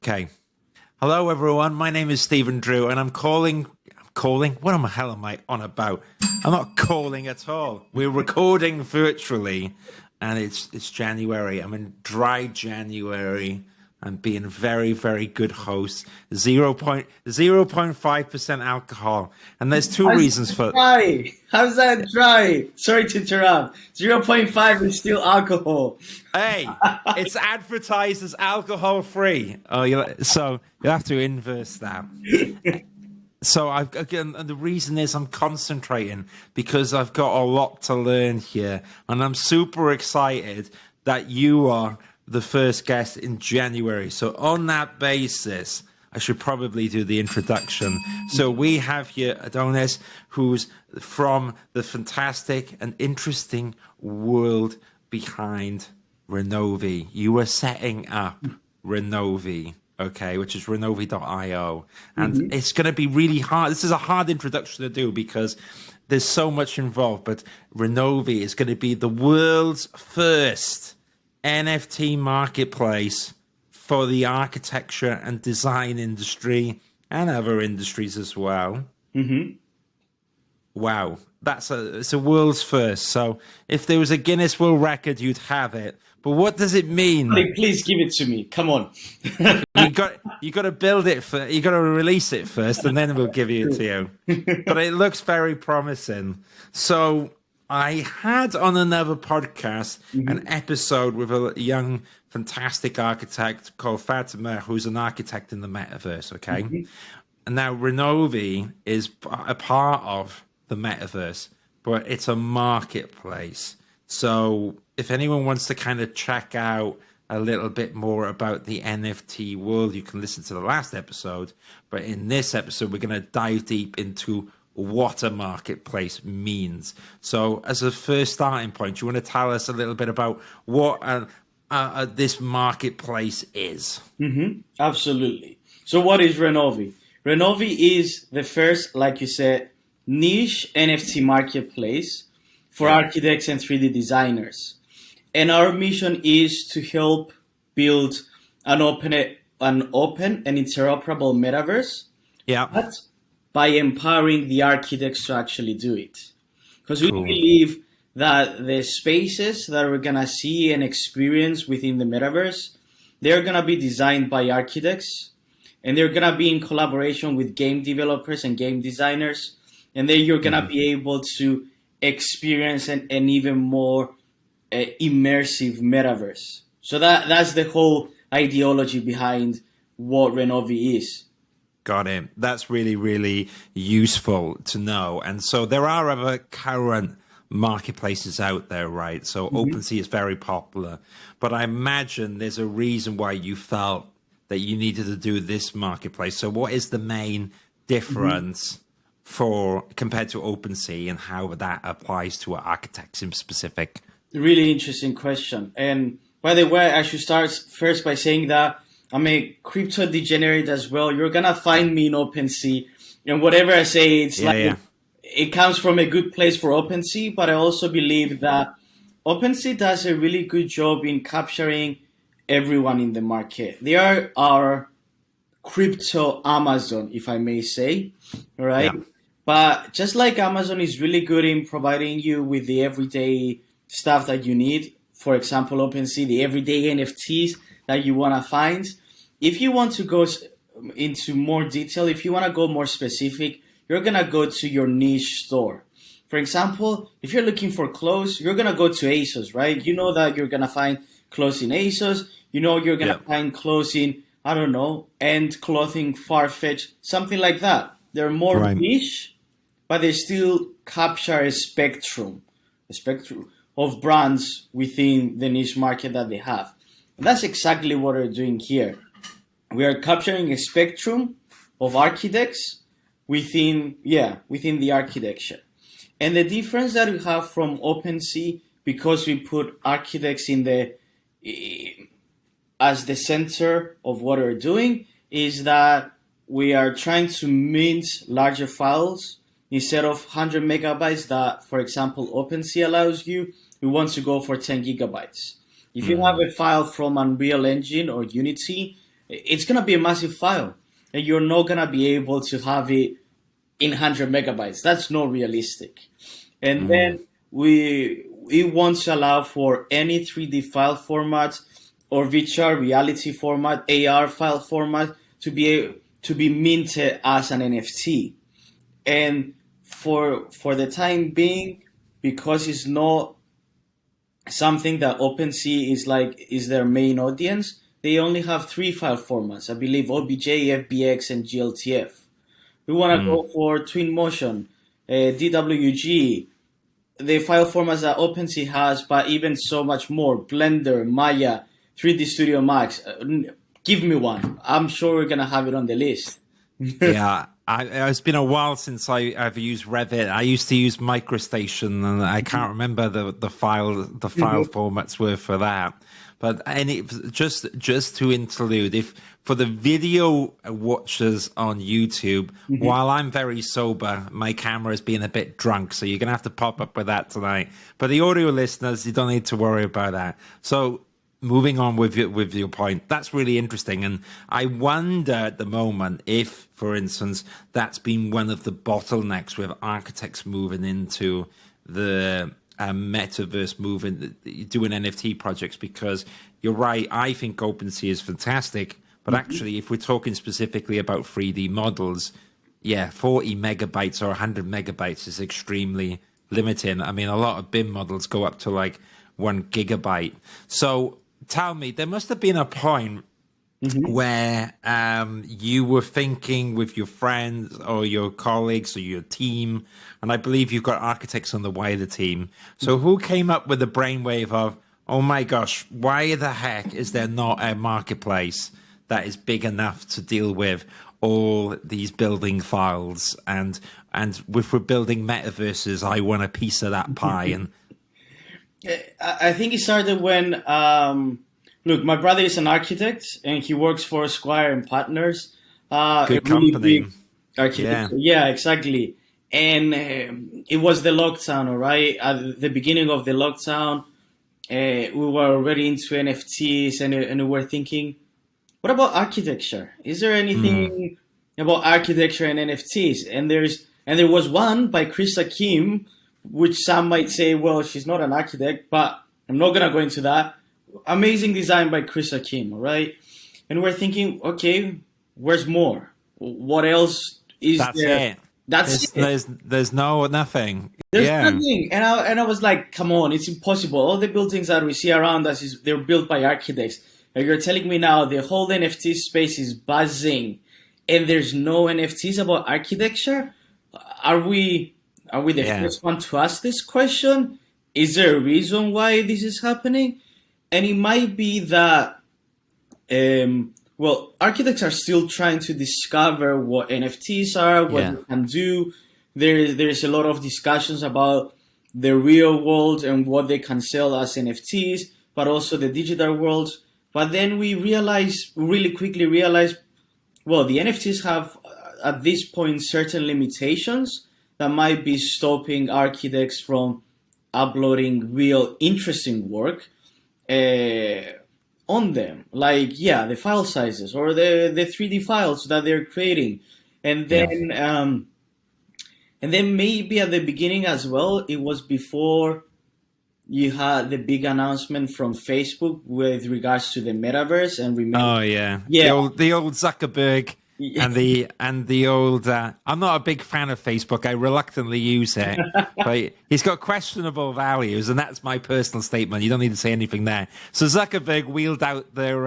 Okay. Hello, everyone. My name is Stephen Drew, and I'm calling. What the hell am I on about? I'm not calling at all. We're recording virtually, and it's January. I'm in dry January. I'm being very, very good host. 0.05% alcohol, and there's two reasons for. Dry? How's that dry? Sorry to interrupt. 0.5 is still alcohol. Hey, it's advertised as alcohol free. So you'll have to inverse that. So again, and the reason is I'm concentrating because I've got a lot to learn here, and I'm super excited that you are the first guest in January. So on that basis, I should probably do the introduction. So we have here Adonis, who's from the fantastic and interesting world behind Renovi. You were setting up Renovi, okay, which is Renovi.io. And it's going to be really hard. This is a hard introduction to do because there's so much involved. But Renovi is going to be the world's first NFT marketplace for the architecture and design industry and other industries as well. Wow, it's a world's first. So if there was a Guinness World Record, you'd have it. But what does it mean? Please give it to me. Come on. you got to build it first. You got to release it first, and then we'll give it to you. But it looks very promising. So I had on another podcast an episode with a young, fantastic architect called Fatima, who's an architect in the metaverse. Okay, and now Renovi is a part of the metaverse, but it's a marketplace. So if anyone wants to kind of check out a little bit more about the NFT world, you can listen to the last episode. But in this episode, we're going to dive deep into what a marketplace means. So as a first starting point, you want to tell us a little bit about what this marketplace is? Absolutely. So what is Renovi? Renovi is the first, like you said, niche NFT marketplace for architects and 3D designers. And our mission is to help build an open and interoperable metaverse. But by empowering the architects to actually do it. Because we believe that the spaces that we're going to see and experience within the metaverse, they're going to be designed by architects, and they're going to be in collaboration with game developers and game designers. And then you're going to be able to experience an even more immersive metaverse. So that's the whole ideology behind what Renovi is. Got it. That's really, really useful to know. And so there are other current marketplaces out there, right? So OpenSea is very popular. But I imagine there's a reason why you felt that you needed to do this marketplace. So what is the main difference for compared to OpenSea, and how that applies to architects in specific? Really interesting question. And by the way, I should start first by saying that I'm a crypto degenerate as well. You're going to find me in OpenSea. And whatever I say, it's it comes from a good place for OpenSea. But I also believe that OpenSea does a really good job in capturing everyone in the market. They are our crypto Amazon, if I may say. Right? Yeah. But just like Amazon is really good in providing you with the everyday stuff that you need, for example, OpenSea, the everyday NFTs that you want to find. If you want to go into more detail, if you want to go more specific, you're going to go to your niche store. For example, if you're looking for clothes, you're going to go to ASOS, right? You know that you're going to find clothes in ASOS. You know you're going to find clothes in, I don't know, End Clothing, Farfetch, something like that. They're more niche, but they still capture a spectrum of brands within the niche market that they have. And that's exactly what we're doing here. We are capturing a spectrum of architects within the architecture. And the difference that we have from OpenSea, because we put architects as the center of what we're doing, is that we are trying to mint larger files instead of 100 megabytes that, for example, OpenSea allows you. We want to go for 10 gigabytes. If you have a file from Unreal Engine or Unity it's gonna be a massive file, and you're not gonna be able to have it in 100 megabytes. That's not realistic. And then we want to allow for any 3D file format or virtual reality format, AR file format to be minted as an NFT. And for the time being, because it's not something that OpenSea is their main audience, they only have 3 file formats. I believe OBJ, FBX, and GLTF. We want to go for Twinmotion, DWG, the file formats that OpenSea has, but even so much more. Blender, Maya, 3D Studio Max. Give me one. I'm sure we're going to have it on the list. Yeah, it's been a while since I've used Revit. I used to use MicroStation, and I can't remember the file formats were for that. But just to interlude, if for the video watchers on YouTube, while I'm very sober, my camera is being a bit drunk, so you're gonna have to pop up with that tonight. But the audio listeners, you don't need to worry about that. So moving on with your point, that's really interesting, and I wonder at the moment if, for instance, that's been one of the bottlenecks with architects moving into the metaverse, moving, doing NFT projects, because you're right. I think OpenSea is fantastic, but actually, if we're talking specifically about 3D models, 40 megabytes or 100 megabytes is extremely limiting. I mean, a lot of BIM models go up to like 1 gigabyte. So tell me, there must have been a point where you were thinking with your friends or your colleagues or your team, and I believe you've got architects on the wider team. So who came up with the brainwave of, oh my gosh, why the heck is there not a marketplace that is big enough to deal with all these building files? And if we're building metaverses, I want a piece of that pie. And I think it started when, look, my brother is an architect and he works for Squire and Partners. Good company. Architect. Yeah, exactly. And it was the lockdown, all right? At the beginning of the lockdown, we were already into NFTs and we were thinking, what about architecture? Is there anything about architecture and NFTs? And there was one by Krista Kim, which some might say, well, she's not an architect, but I'm not going to go into that. Amazing design by Krista Kim, all right? And we're thinking, okay, where's more? What else is there? It. That's it. There's nothing. There's nothing. And I was like, come on, it's impossible. All the buildings that we see around us, they're built by architects. And you're telling me now the whole NFT space is buzzing and there's no NFTs about architecture? Are we the first one to ask this question? Is there a reason why this is happening? And it might be that, architects are still trying to discover what NFTs are, what they can do. There's a lot of discussions about the real world and what they can sell as NFTs, but also the digital world. But then we really quickly realize, well, the NFTs have, at this point, certain limitations that might be stopping architects from uploading real interesting work on them. Like, the file sizes or the 3D files that they're creating. And then maybe at the beginning as well, it was before you had the big announcement from Facebook with regards to the metaverse. And remember, the old Zuckerberg and the old. I'm not a big fan of Facebook. I reluctantly use it, but he's got questionable values, and that's my personal statement. You don't need to say anything there. So Zuckerberg wheeled out their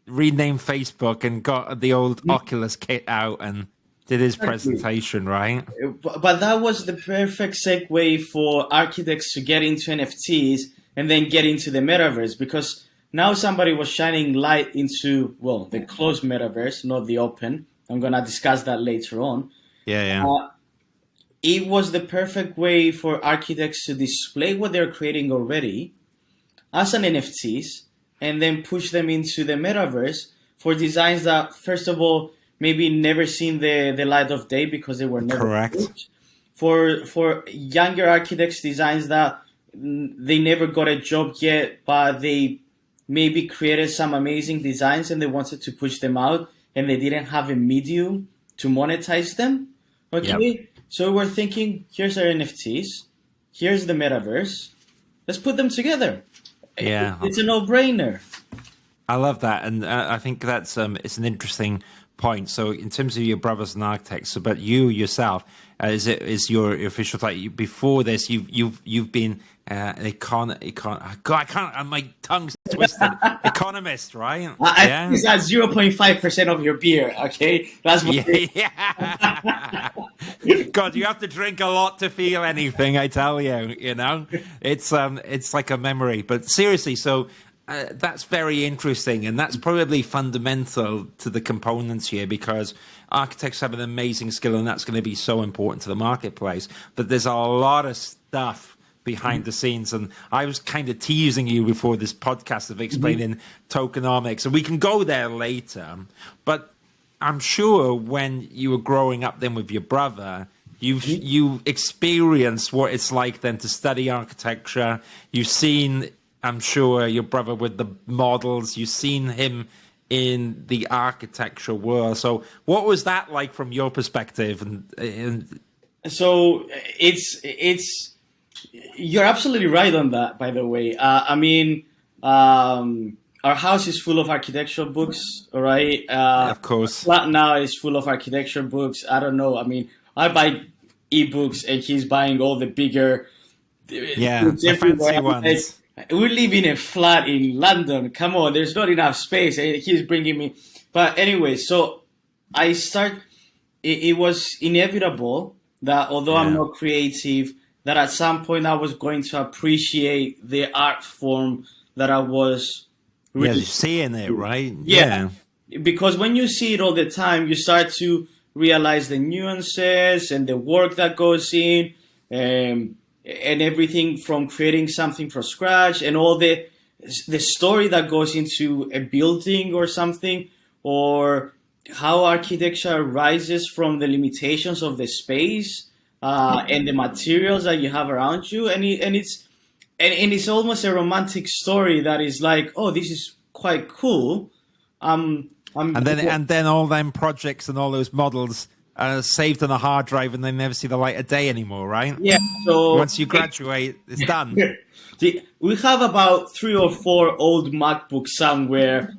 renamed Facebook and got the old Oculus kit out and did his presentation, right? But that was the perfect segue for architects to get into NFTs and then get into the metaverse, because now somebody was shining light into, the closed metaverse, not the open. I'm going to discuss that later on. It was the perfect way for architects to display what they're creating already as an NFTs and then push them into the metaverse for designs that, first of all, maybe never seen the light of day because they were never correct. For younger architects, designs that they never got a job yet, but they maybe created some amazing designs and they wanted to push them out and they didn't have a medium to monetize them. Okay. Yep. So we're thinking, here's our NFTs, here's the metaverse. Let's put them together. Yeah. It's a no-brainer. I love that. And I think that's it's an interesting point. So in terms of your brothers and architects, but you yourself, is your official title? Before this, you've been my tongue's twisted. Economist, right? I think it's at 0.5% of your beer. Okay, that's what. Yeah. God, you have to drink a lot to feel anything. I tell you, you know, it's like a memory. But seriously, so. That's very interesting, and that's probably fundamental to the components here, because architects have an amazing skill, and that's going to be so important to the marketplace. But there's a lot of stuff behind the scenes, and I was kind of teasing you before this podcast of explaining tokenomics, and we can go there later. But I'm sure when you were growing up then with your brother, you experienced what it's like then to study architecture. You've seen, I'm sure, your brother with the models. You've seen him in the architecture world. So what was that like from your perspective? And so it's you're absolutely right on that, by the way. I mean, our house is full of architectural books, all right? Of course. Flat now is full of architecture books. I don't know. I mean, I buy ebooks and he's buying all the bigger... the fancy ones. We live in a flat in London. Come on, there's not enough space. And he's bringing me. But anyway, so it was inevitable that although I'm not creative, that at some point I was going to appreciate the art form that I was really seeing it, right? Yeah. Because when you see it all the time, you start to realize the nuances and the work that goes in. And everything from creating something from scratch and all the story that goes into a building or something, or how architecture rises from the limitations of the space and the materials that you have around you, and it's almost a romantic story that is like, oh, this is quite cool. And then all them projects and all those models saved on a hard drive, and they never see the light of day anymore, right? Yeah. So once you graduate, it's done. We have about 3 or 4 old MacBooks somewhere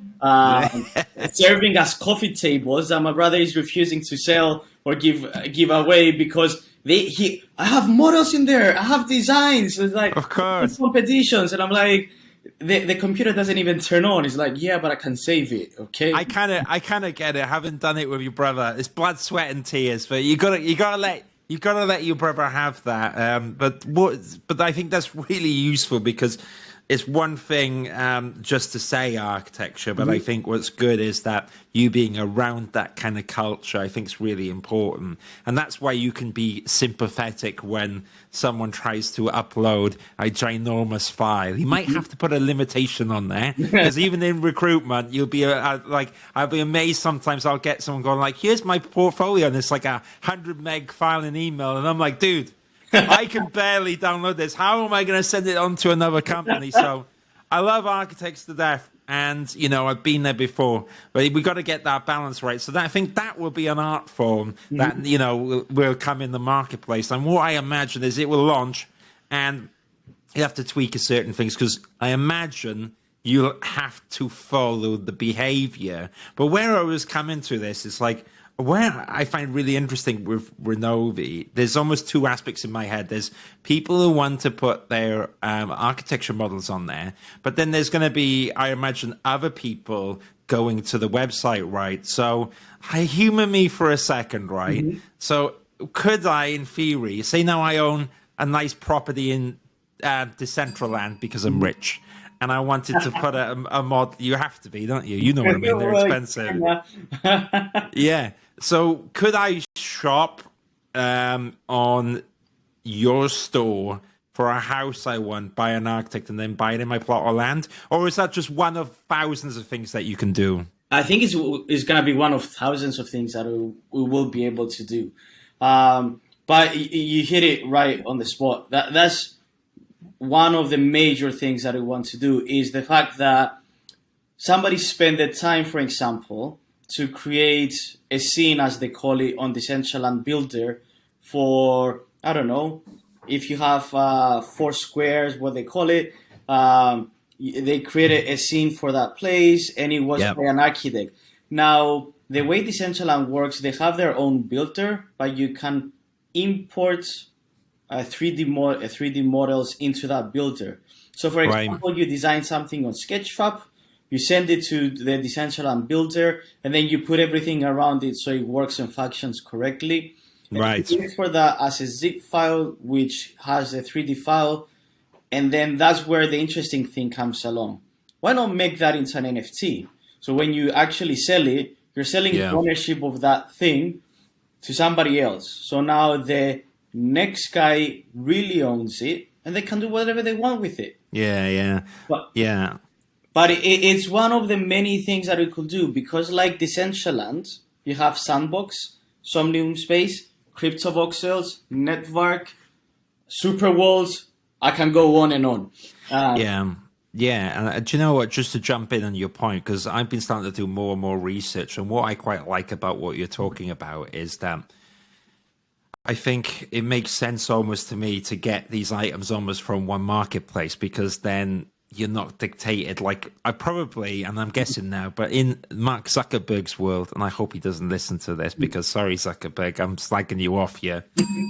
serving as coffee tables that my brother is refusing to sell or give away because I have models in there. I have designs. It's like, of course, competitions, and I'm like, the computer doesn't even turn on. It's like, yeah, but I can save it. Okay. I kind of get it. I haven't done it with your brother. It's blood, sweat, and tears. But you gotta let your brother have that. But I think that's really useful because it's one thing just to say architecture, but I think what's good is that you being around that kind of culture, I think is really important. And that's why you can be sympathetic when someone tries to upload a ginormous file. You might have to put a limitation on there, because even in recruitment, you'll be like, I'll be amazed sometimes I'll get someone going like, here's my portfolio, and it's like 100 meg file in email. And I'm like, dude, I can barely download this. How am I going to send it on to another company? So I love architects to death. And, I've been there before. But we've got to get that balance right. So I think that will be an art form that, will come in the marketplace. And what I imagine is it will launch and you have to tweak certain things, because I imagine you'll have to follow the behavior. But where I was coming to this is like, where I find really interesting with Renovi, there's almost 2 aspects in my head. There's people who want to put their architecture models on there, but then there's going to be, I imagine, other people going to the website, right? So humor me for a second, right? So could I, in theory, say now I own a nice property in Decentraland because I'm rich, and I wanted to put a mod. You have to be, don't you? You know what I mean? They're expensive. Yeah. So could I shop on your store for a house I want, buy an architect, and then buy it in my plot of land? Or is that just one of thousands of things that you can do? I think it's going to be one of thousands of things that we will be able to do. But you hit it right on the spot. That's one of the major things that we want to do, is the fact that somebody spent the time, for example, to create a scene, as they call it, on Decentraland Builder for, I don't know, if you have 4 squares, what they call it, they created a scene for that place, and it was by an architect. Now, the way Decentraland works, they have their own builder, but you can import 3D models into that builder. So, for example, you design something on Sketchfab, you send it to the Decentraland builder, and then you put everything around it so it works and functions correctly. Right. You look for that as a zip file, which has a 3D file, and then that's where the interesting thing comes along. Why not make that into an NFT? So when you actually sell it, you're selling ownership of that thing to somebody else. So now the next guy really owns it, and they can do whatever they want with it. But it's one of the many things that we could do, because like Decentraland, you have Sandbox, Somnium Space, Crypto Voxels, Network, Superworlds. I can go on and on. And do you know what? Just to jump in on your point, because I've been starting to do more and more research, and what I quite like about what you're talking about is that I think it makes sense almost to me to get these items almost from one marketplace, because then you're not dictated. Like I probably, and I'm guessing now, but in Mark Zuckerberg's world, and I hope he doesn't listen to this, because sorry, Zuckerberg, I'm slagging you off here,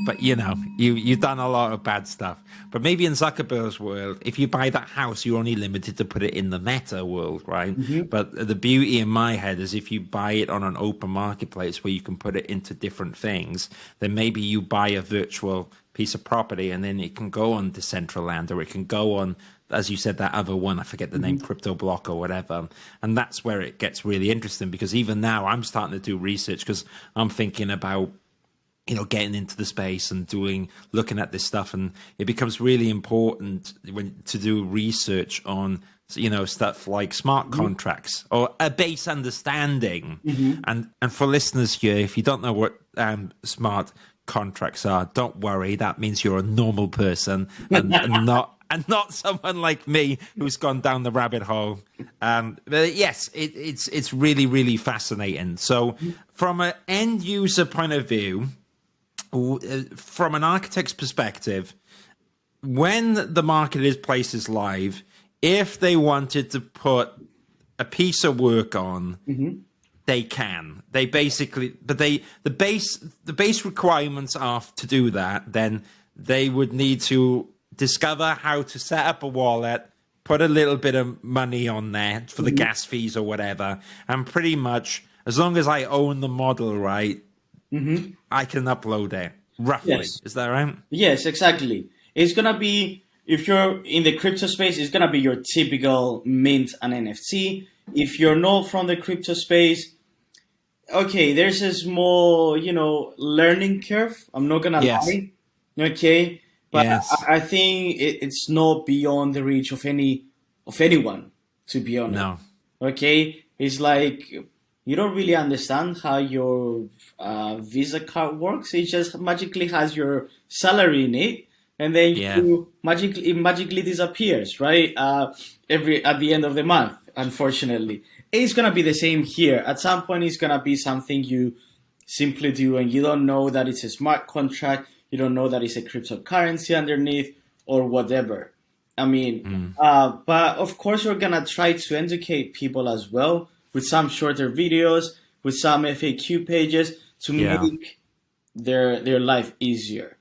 but you know, you've done a lot of bad stuff. But maybe in Zuckerberg's world, if you buy that house, you're only limited to put it in the meta world, right? But the beauty in my head is if you buy it on an open marketplace where you can put it into different things, then maybe you buy a virtual piece of property and then it can go on Decentraland, or it can go on, as you said, that other one, I forget the name, Crypto Block or whatever. And that's where it gets really interesting, because even now I'm starting to do research, because I'm thinking about, you know, getting into the space and looking at this stuff. And it becomes really important to do research on, you know, stuff like smart contracts or a base understanding. And for listeners here, if you don't know what smart contracts are, don't worry. That means you're a normal person and not someone like me who's gone down the rabbit hole. But yes, it's really, really fascinating. So from an end user point of view, from an architect's perspective, when the marketplace is live, if they wanted to put a piece of work on, they can. They basically, but the base requirements are to do that. Then they would need to discover how to set up a wallet, put a little bit of money on there for the gas fees or whatever, and pretty much, as long as I own the model, right, I can upload it, roughly. Yes. Is that right? Yes, exactly. It's going to be, if you're in the crypto space, it's going to be your typical mint and NFT. If you're not from the crypto space, okay, there's a small, learning curve. I'm not going to lie. Okay. But I think it's not beyond the reach of anyone, to be honest. No. Okay? It's like you don't really understand how your Visa card works. It just magically has your salary in it, and then it magically disappears, right? At the end of the month, unfortunately. It's gonna be the same here. At some point, it's gonna be something you simply do, and you don't know that it's a smart contract. You don't know that it's a cryptocurrency underneath or whatever. I mean, but of course, we're going to try to educate people as well with some shorter videos, with some FAQ pages to make their life easier.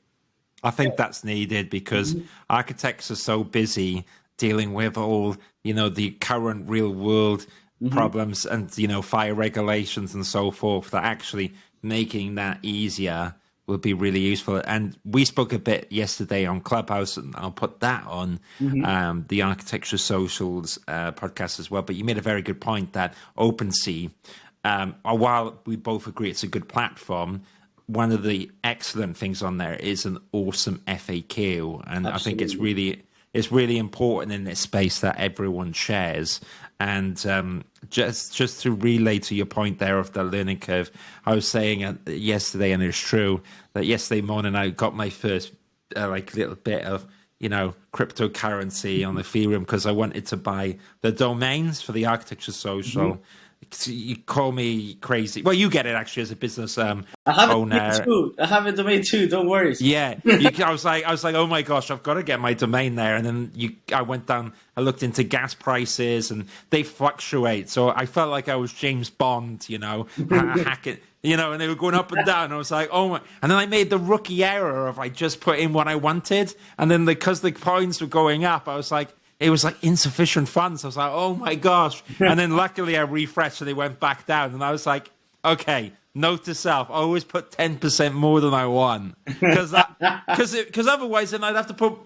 I think that's needed, because architects are so busy dealing with all, the current real world problems and, fire regulations and so forth, that actually making that easier will be really useful. And we spoke a bit yesterday on Clubhouse, and I'll put that on the Architecture Socials podcast as well. But you made a very good point that OpenSea, while we both agree it's a good platform, one of the excellent things on there is an awesome FAQ. And I think it's really important in this space that everyone shares. And just to relay to your point there of the learning curve, I was saying yesterday, and it's true, that yesterday morning I got my first little bit of cryptocurrency on Ethereum because I wanted to buy the domains for the Architecture Social. You call me crazy. Well, you get it actually as a business I have owner. it too. I have a domain too. Don't worry. Yeah, I was like, oh my gosh, I've got to get my domain there. And then I went down. I looked into gas prices, and they fluctuate. So I felt like I was James Bond, hacking, and they were going up and down. I was like, oh my! And then I made the rookie error of I just put in what I wanted, and then because the coins were going up, I was like. It was like insufficient funds. I was like, oh my gosh. And then luckily I refreshed and they went back down. And I was like, okay, note to self, always put 10% more than I want. Because otherwise then I'd have to put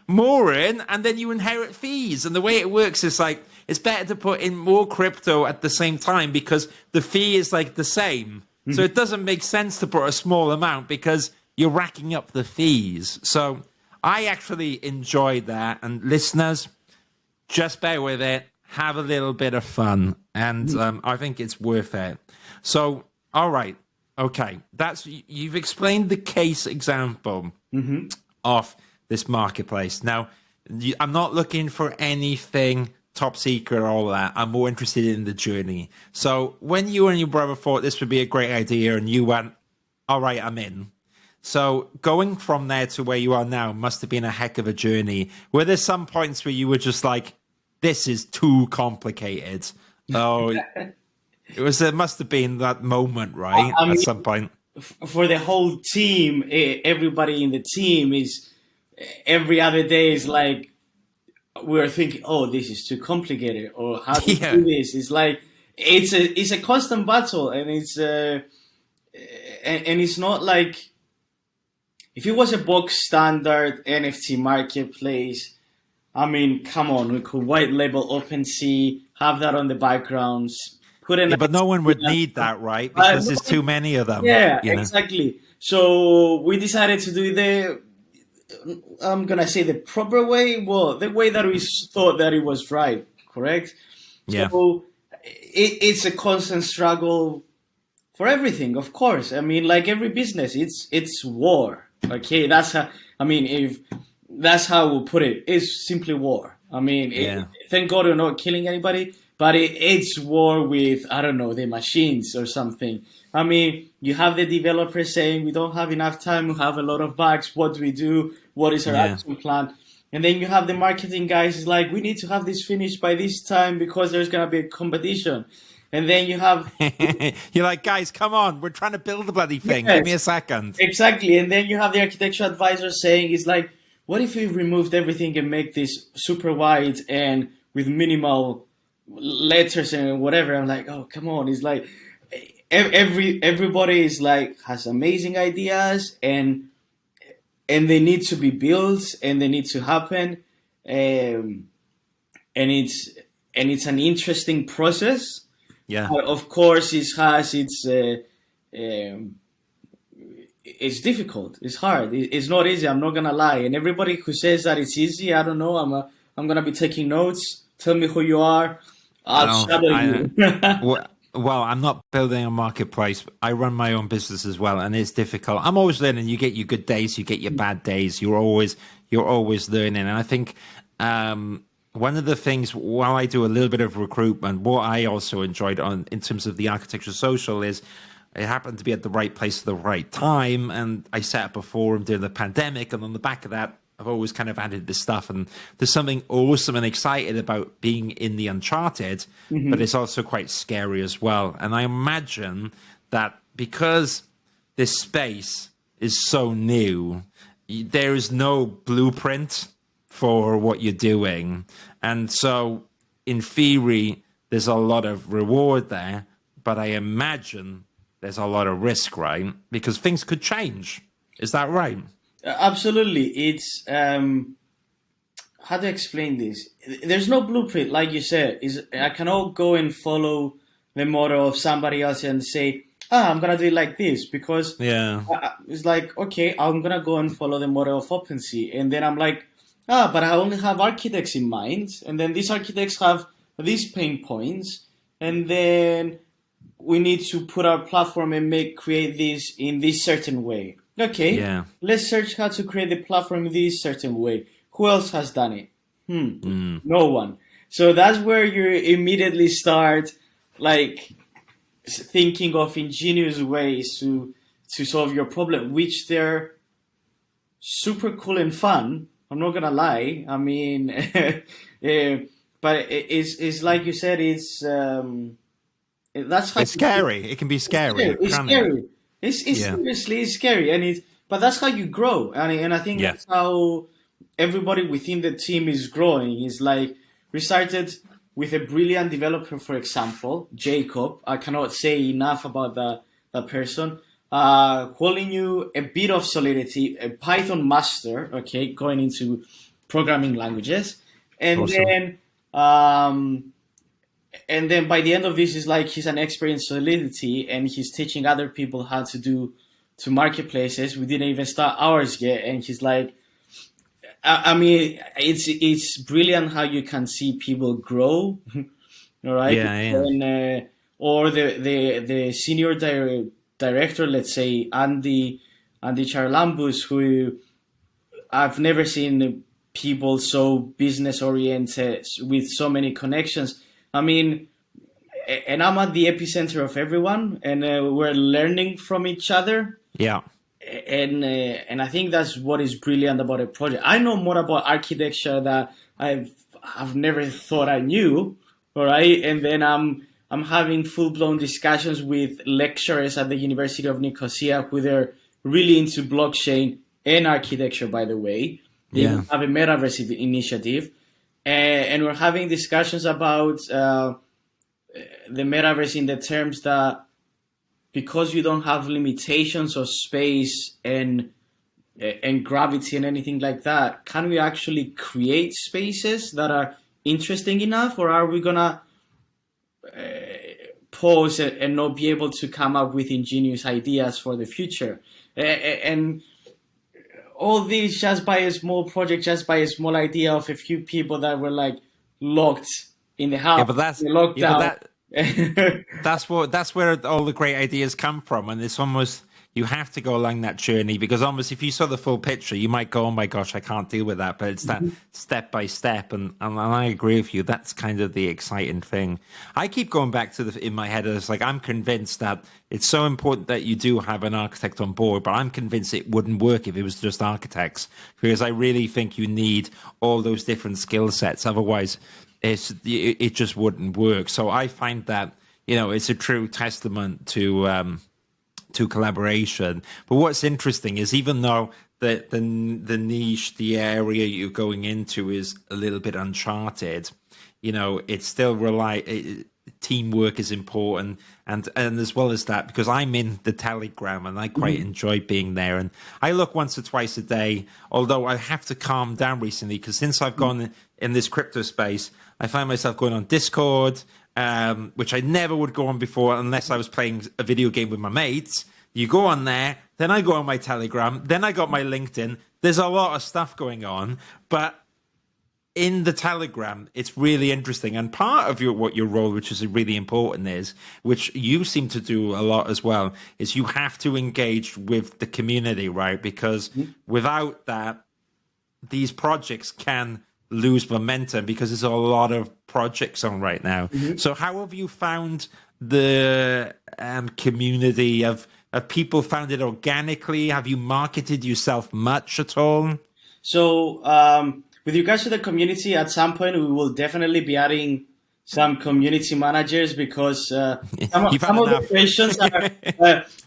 more in and then you inherit fees. And the way it works is like, it's better to put in more crypto at the same time because the fee is like the same. So it doesn't make sense to put a small amount because you're racking up the fees. So I actually enjoyed that. And listeners, just bear with it, have a little bit of fun, and I think it's worth it. So, all right, okay, you've explained the case example of this marketplace. Now, I'm not looking for anything top secret or all that. I'm more interested in the journey. So, when you and your brother thought this would be a great idea, and you went, all right, I'm in. So going from there to where you are now must have been a heck of a journey. Were there some points where you were just like, this is too complicated? Oh, it must have been that moment, right? At some point. For the whole team, everybody in the team is, every other day is like, we're thinking, oh, this is too complicated, or how do we do this? It's like, it's a constant battle, and and it's not like, if it was a box standard NFT marketplace, I mean, come on, we could white label OpenSea, have that on the backgrounds, put in. Yeah, but no one would need that, right? Because there's too many of them. Yeah, exactly. So we decided to do I'm gonna say the proper way. Well, the way that we thought that it was right, correct? Yeah. So it's a constant struggle for everything, of course. I mean, like every business, it's war. Okay, that's how. I mean, if that's how we'll put it, it's simply war. I mean, thank God we're not killing anybody, but it's war with, I don't know, the machines or something. I mean, you have the developers saying we don't have enough time, we have a lot of bugs. What do we do? What is our action plan? And then you have the marketing guys like, we need to have this finished by this time because there's gonna be a competition. And then you have... You're like, guys, come on. We're trying to build the bloody thing. Yes, give me a second. Exactly. And then you have the architecture advisor saying, it's like, what if we removed everything and make this super wide and with minimal letters and whatever? I'm like, oh, come on. It's like everybody is like, has amazing ideas and they need to be built and they need to happen. And it's an interesting process. Yeah. Of course, it's difficult. It's hard. It's not easy. I'm not gonna lie. And everybody who says that it's easy, I don't know. I'm gonna be taking notes. Tell me who you are. I'll shadow you. Well, I'm not building a marketplace. I run my own business as well, and it's difficult. I'm always learning. You get your good days, you get your bad days. You're always learning, and I think. One of the things, while I do a little bit of recruitment, what I also enjoyed in terms of the Architecture Social is it happened to be at the right place at the right time. And I set up a forum during the pandemic. And on the back of that, I've always kind of added this stuff. And there's something awesome and excited about being in the uncharted, but it's also quite scary as well. And I imagine that because this space is so new, there is no blueprint for what you're doing. And so in theory, there's a lot of reward there, but I imagine there's a lot of risk, right? Because things could change. Is that right? Absolutely. It's, how to explain this? There's no blueprint, like you said. I cannot go and follow the model of somebody else and say, I'm going to do it like this, because it's like, okay, I'm going to go and follow the model of OpenSea. And then I'm like, but I only have architects in mind, and then these architects have these pain points, and then we need to put our platform and create this in this certain way. Okay, let's search how to create the platform in this certain way. Who else has done it? No one. So that's where you immediately start like thinking of ingenious ways to solve your problem, which they're super cool and fun. I'm not gonna lie. I mean, but it's like you said. That's how It's scary. It can be scary. It's scary. It's seriously scary, but that's how you grow, and I think that's how everybody within the team is growing. Is like we started with a brilliant developer, for example, Jacob. I cannot say enough about that person. Calling you a bit of solidity, a Python master, okay, going into programming languages, and awesome. And then by the end of this is like he's an expert in solidity and he's teaching other people how to do to marketplaces. We didn't even start ours yet, and he's like, I mean, it's brilliant how you can see people grow, all right? Yeah. And, or the senior director, let's say Andy Charlambus, who I've never seen people so business oriented with so many connections. I mean, and I'm at the epicenter of everyone, and we're learning from each other. Yeah. And I think that's what is brilliant about a project. I know more about architecture that I've never thought I knew. All right, and then I'm having full-blown discussions with lecturers at the University of Nicosia who they're really into blockchain and architecture, by the way. They have a metaverse initiative. And we're having discussions about the metaverse in the terms that because you don't have limitations of space and gravity and anything like that, can we actually create spaces that are interesting enough, or are we gonna pause and not be able to come up with ingenious ideas for the future? And all this just by a small project, just by a small idea of a few people that were like locked in the house. Yeah, but that's locked out. That's where all the great ideas come from, and it's almost you have to go along that journey, because almost if you saw the full picture, you might go, "Oh my gosh, I can't deal with that." But it's that step by step, and I agree with you. That's kind of the exciting thing. I keep going back to in my head. It's like I'm convinced that it's so important that you do have an architect on board, but I'm convinced it wouldn't work if it was just architects, because I really think you need all those different skill sets. Otherwise, it just wouldn't work. So I find that it's a true testament to collaboration. But what's interesting is even though the niche, the area you're going into is a little bit uncharted, it's still teamwork is important, and as well as that, because I'm in the Telegram and I quite enjoy being there, and I look once or twice a day, although I have to calm down recently because since I've gone in this crypto space, I find myself going on Discord, which I never would go on before unless I was playing a video game with my mates. You go on there, then I go on my Telegram, then I got my LinkedIn. There's a lot of stuff going on, but in the Telegram, it's really interesting. And part of what your role, which is really important, is, which you seem to do a lot as well, is you have to engage with the community, right? Because without that, these projects can lose momentum because there's a lot of projects on right now. So how have you found the community? Have people found it organically? Have you marketed yourself much at all? So with regards to the community, at some point we will definitely be adding some community managers, because some of the questions are,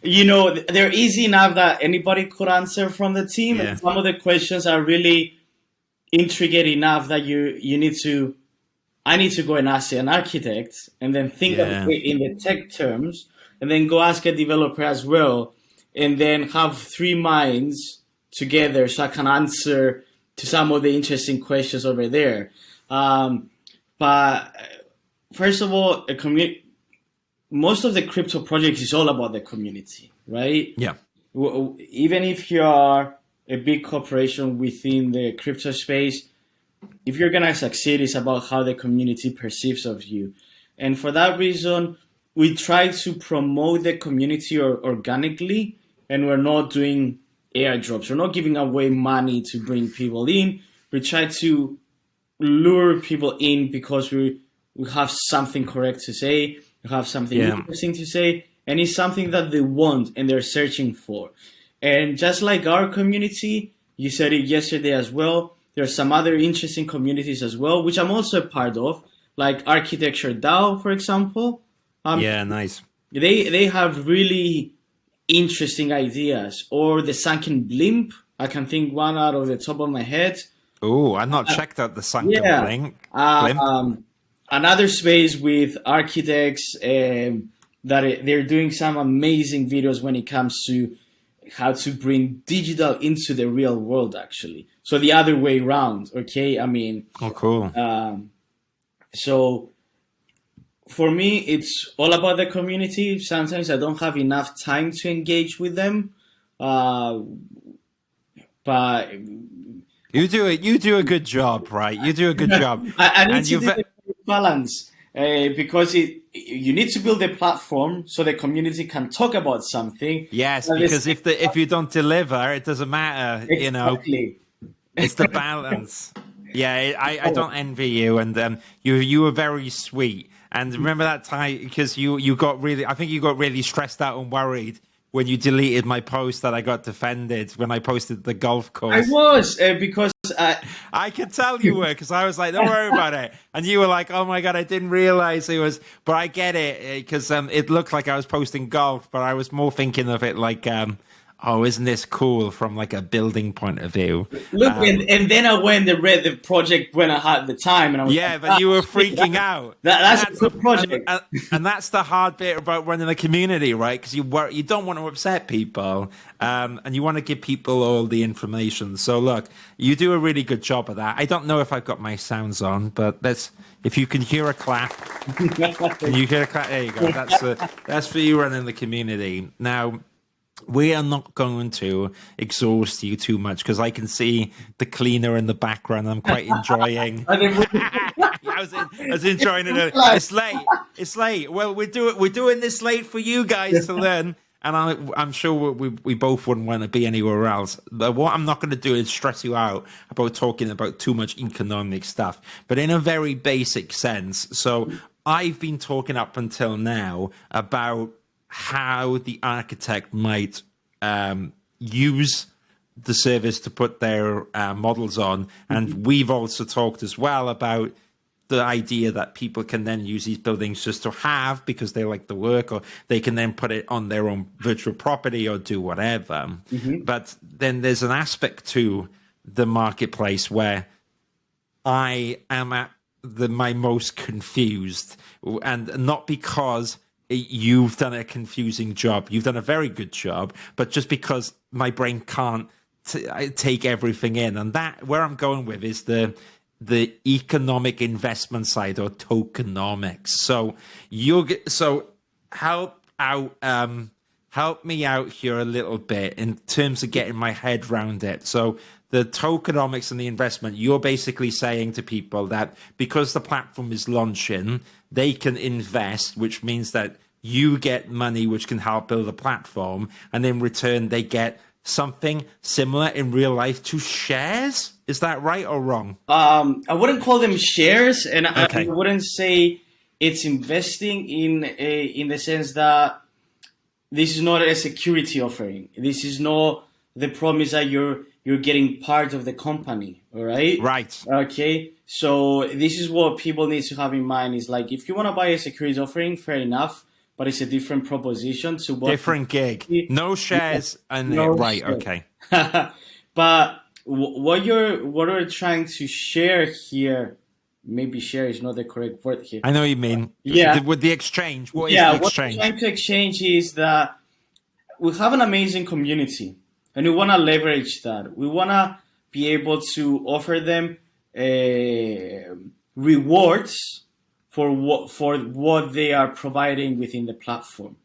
they're easy enough that anybody could answer from the team. And some of the questions are really intricate enough that I need to go and ask an architect and then think of it in the tech terms, and then go ask a developer as well, and then have three minds together so I can answer to some of the interesting questions over there. But first of all, most of the crypto projects is all about the community, right? Yeah. Even if you are a big corporation within the crypto space, if you're going to succeed, it's about how the community perceives of you. And for that reason, we try to promote the community organically, and we're not doing airdrops. We're not giving away money to bring people in. we try to lure people in because we have something correct to say, we have something interesting to say, and it's something that they want and they're searching for. And just like our community, you said it yesterday as well, there are some other interesting communities as well, which I'm also a part of, like Architecture DAO, for example. Nice. They have really interesting ideas. Or the Sunken Blimp, I can think one out of the top of my head. Oh, I've not checked out the Sunken Blimp. Another space with architects that they're doing some amazing videos when it comes to how to bring digital into the real world, actually. So the other way around, okay? I mean... Oh, cool. So for me, it's all about the community. Sometimes I don't have enough time to engage with them. But... You do a good job, right? You do a good job. I need to do the balance because you need to build a platform so the community can talk about something. Yes, because if you don't deliver, it doesn't matter. Exactly. You know, it's the balance. Yeah, I don't envy you, and you were very sweet. And remember that time because you got really, I think you got really stressed out and worried when you deleted my post that I got defended when I posted the golf course. I was because I could tell you were because I was like, don't worry about it, and you were like, oh my god, I didn't realize it was. But I get it because it looked like I was posting golf, but I was more thinking of it like, oh, isn't this cool from like a building point of view? Look, and then I went and read the project when I had the time, and I was but you were freaking out. That's a good project, and that's the hard bit about running a community, right? Because you don't want to upset people, and you want to give people all the information. So look, you do a really good job of that. I don't know if I've got my sounds on, but if you can hear a clap, you hear a clap. There you go. That's for you running the community now. We are not going to exhaust you too much because I can see the cleaner in the background. I'm quite enjoying. I was enjoying it. It's late. It's late. Well, we're doing this late for you guys to learn, and I'm sure we both wouldn't want to be anywhere else. But what I'm not going to do is stress you out about talking about too much economic stuff, but in a very basic sense. So I've been talking up until now about how the architect might use the service to put their models on. And we've also talked as well about the idea that people can then use these buildings just to have because they like the work, or they can then put it on their own virtual property or do whatever. But then there's an aspect to the marketplace where I am at my most confused, and not because you've done a confusing job. You've done a very good job, but just because my brain can't take everything in. And that, where I'm going with is the economic investment side, or tokenomics. So help me out here a little bit in terms of getting my head around it. So the tokenomics and the investment, you're basically saying to people that because the platform is launching, they can invest, which means that you get money which can help build a platform, and in return they get something similar in real life to shares. Is that right or wrong? I wouldn't call them shares, and I wouldn't say it's investing in the sense that this is not a security offering. This is not the promise that you're getting part of the company, all right? Right. Okay. So this is what people need to have in mind is like, if you want to buy a security offering, fair enough, but it's a different proposition to what... Different gig. No shares. Right, shares. Okay. But what you're trying to share here, maybe share is not the correct word here. I know what you mean. Yeah. With the exchange. What is the exchange? What we're trying to exchange is that we have an amazing community, and we want to leverage that. We want to be able to offer them rewards for what they are providing within the platform.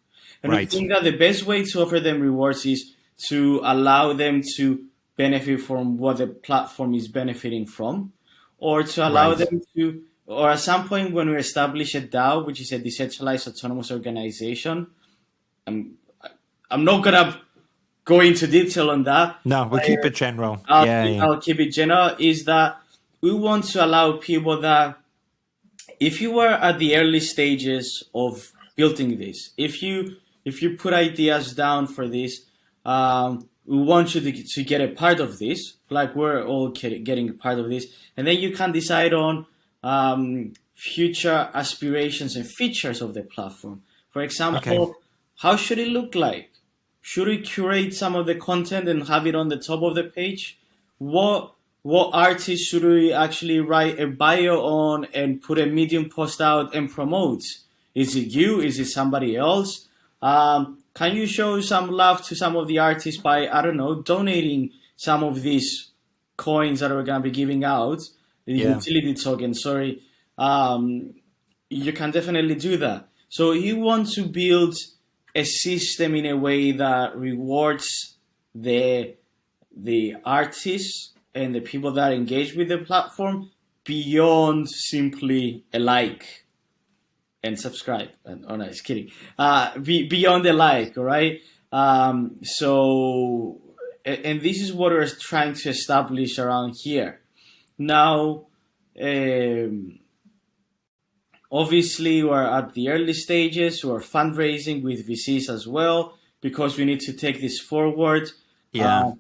And I think that the best way to offer them rewards is to allow them to benefit from what the platform is benefiting from, or to allow them to, or at some point when we establish a DAO, which is a decentralized autonomous organization, I'm not gonna go into detail on that. No, we'll keep it general. I'll keep it general. Is that we want to allow people that if you were at the early stages of building this, if you put ideas down for this, we want you to get a part of this. Like we're all getting a part of this, and then you can decide on future aspirations and features of the platform. For example, how should it look like? Should we curate some of the content and have it on the top of the page? What artist should we actually write a bio on and put a Medium post out and promote? Is it you? Is it somebody else? Can you show some love to some of the artists by, I don't know, donating some of these coins that we're going to be giving out, the utility token, sorry. You can definitely do that. So you want to build a system in a way that rewards the artists and the people that engage with the platform beyond simply a like and subscribe. Oh no, just kidding. Beyond the like, all right? So, and this is what we're trying to establish around here. Now, obviously, we're at the early stages. We're fundraising with VCs as well because we need to take this forward. Yeah.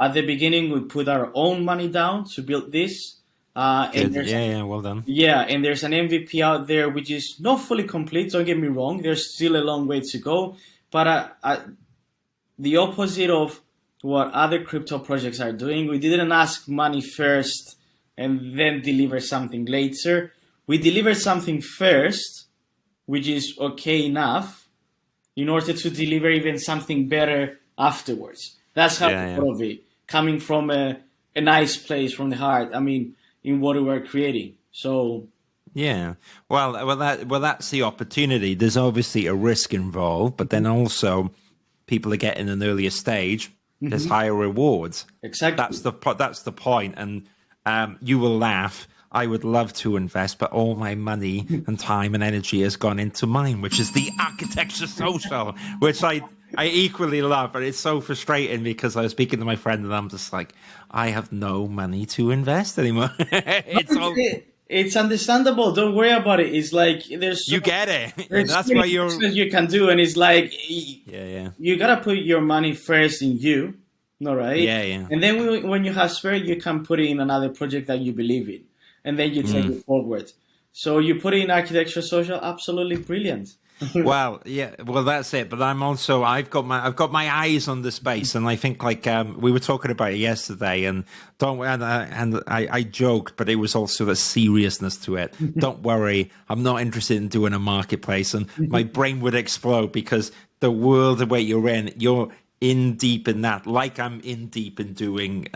At the beginning, we put our own money down to build this. Well done. Yeah, and there's an MVP out there which is not fully complete. Don't get me wrong. There's still a long way to go. But the opposite of what other crypto projects are doing, we didn't ask money first and then deliver something later. We delivered something first, which is okay enough, in order to deliver even something better afterwards. That's how I thought of it, coming from a nice place, from the heart. I mean, in what we were creating. So well, that's the opportunity. There's obviously a risk involved, but then also people are getting an earlier stage. There's higher rewards. Exactly. That's the point. And you will laugh. I would love to invest, but all my money and time and energy has gone into mine, which is the architecture social, which I equally love, but it's so frustrating because I was speaking to my friend and I'm just like, I have no money to invest anymore. It's understandable. Don't worry about it. It's like you get it. That's why you can do, and it's like you gotta put your money first in you, all right? Yeah. And then when you have spare, you can put it in another project that you believe in, and then you take it forward. So you put it in architecture social, absolutely brilliant. Well, that's it. But I've got my eyes on the space, and I think we were talking about it yesterday, and I joked, but it was also the seriousness to it. Don't worry, I'm not interested in doing a marketplace, and my brain would explode because the world the way you're in deep in that, like I'm in deep in doing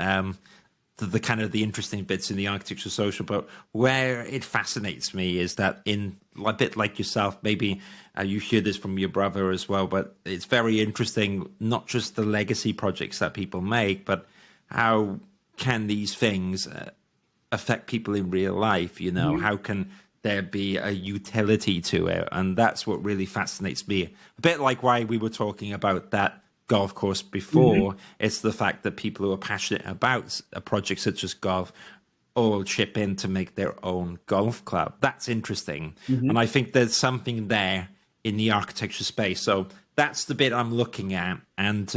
the kind of the interesting bits in the architecture social. But where it fascinates me is that in a bit like yourself, maybe you hear this from your brother as well, but it's very interesting, not just the legacy projects that people make, but how can these things affect people in real life? You know, how can there be a utility to it? And that's what really fascinates me. A bit like why we were talking about that golf course before. It's the fact that people who are passionate about a project such as golf all chip in to make their own golf club. That's interesting. And I think there's something there in the architecture space. So that's the bit I'm looking at. And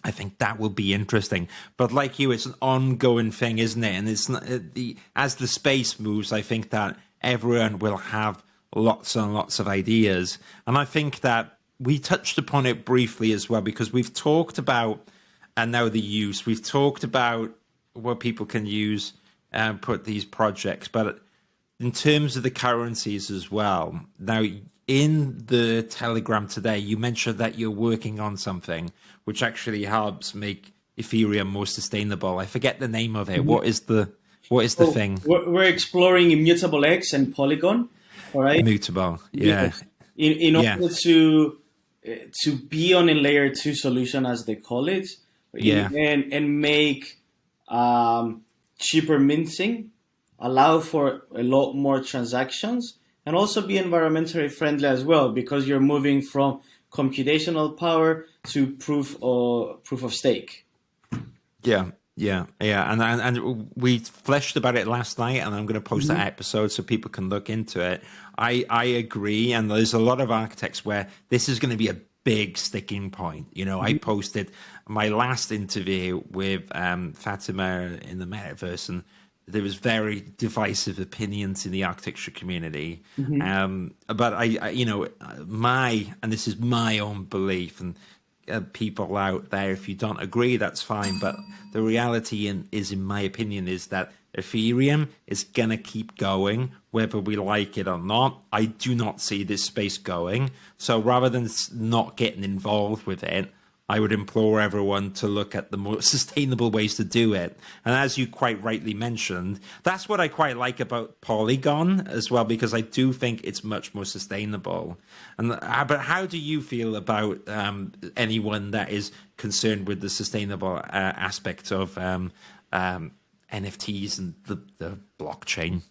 I think that will be interesting. But like you, it's an ongoing thing, isn't it? And it's not, as the space moves, I think that everyone will have lots and lots of ideas. And I think that we touched upon it briefly as well, because we've talked about, and now the use, we've talked about what people can use and put these projects, but in terms of the currencies as well. Now, in the Telegram today, you mentioned that you're working on something which actually helps make Ethereum more sustainable. I forget the name of it. What is the thing? We're exploring Immutable X and Polygon, all right? Immutable, yeah. In order to be on a layer 2 solution, as they call it, and make cheaper minting, allow for a lot more transactions, and also be environmentally friendly as well, because you're moving from computational power to proof of stake. Yeah, and we fleshed about it last night, and I'm going to post that episode so people can look into it. I agree, and there's a lot of architects where this is going to be a big sticking point. I posted my last interview with Fatima in the metaverse, and there was very divisive opinions in the architecture community. But and this is my own belief, and people out there, if you don't agree, that's fine. But the reality in my opinion, is that Ethereum is going to keep going, whether we like it or not. I do not see this space going. So rather than not getting involved with it, I would implore everyone to look at the more sustainable ways to do it. And as you quite rightly mentioned, that's what I quite like about Polygon as well, because I do think it's much more sustainable. But how do you feel about anyone that is concerned with the sustainable aspect of NFTs and the blockchain?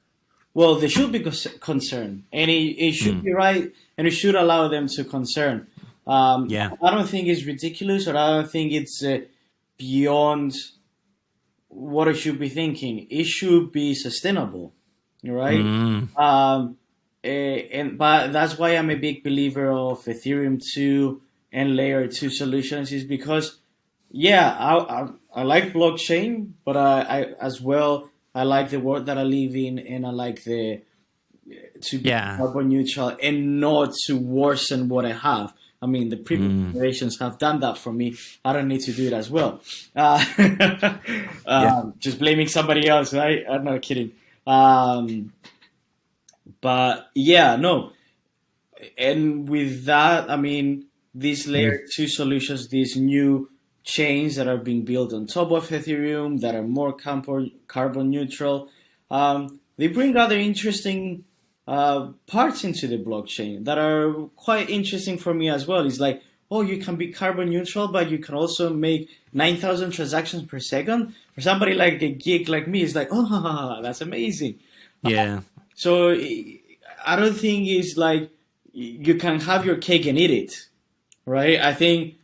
Well, they should be concerned, and it should be right, and it should allow them to concern. I don't think it's ridiculous, or I don't think it's beyond what it should be thinking. It should be sustainable, right? But that's why I'm a big believer of Ethereum 2 and Layer 2 solutions, is because, I like blockchain, but I as well, I like the world that I live in, and I like to be carbon neutral and not to worsen what I have. I mean, the previous generations have done that for me. I don't need to do it as well. Just blaming somebody else, right? I'm not kidding. But no. And with that, I mean, these layer 2 solutions, these new chains that are being built on top of Ethereum that are more carbon neutral, they bring other interesting parts into the blockchain that are quite interesting for me as well. It's like, you can be carbon neutral, but you can also make 9,000 transactions per second. For somebody like a geek like me, it's like, that's amazing. So I don't think it's like you can have your cake and eat it, right? I think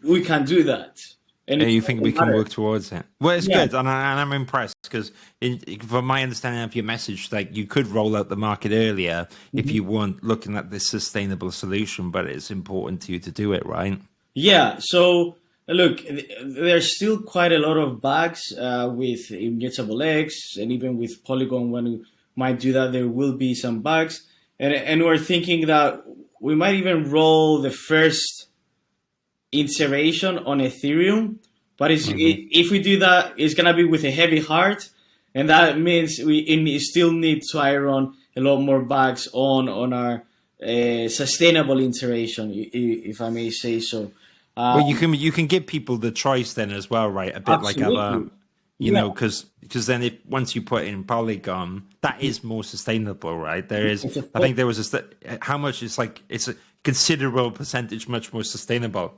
we can do that. And you think we can work towards it? Well, it's good, and I'm impressed because, from my understanding of your message, like you could roll out the market earlier if you weren't looking at this sustainable solution, but it's important to you to do it, right? Yeah. So look, there's still quite a lot of bugs with Immutable X, and even with Polygon, when we might do that, there will be some bugs, and we're thinking that we might even roll the first iteration on Ethereum, but if we do that, it's gonna be with a heavy heart, and that means we still need to iron a lot more bugs on our sustainable iteration, if I may say so. Well, you can give people the choice then as well, right? A bit absolutely. Like other, because then once you put in Polygon, that is more sustainable, right? There is, I think there was how much it's a considerable percentage much more sustainable.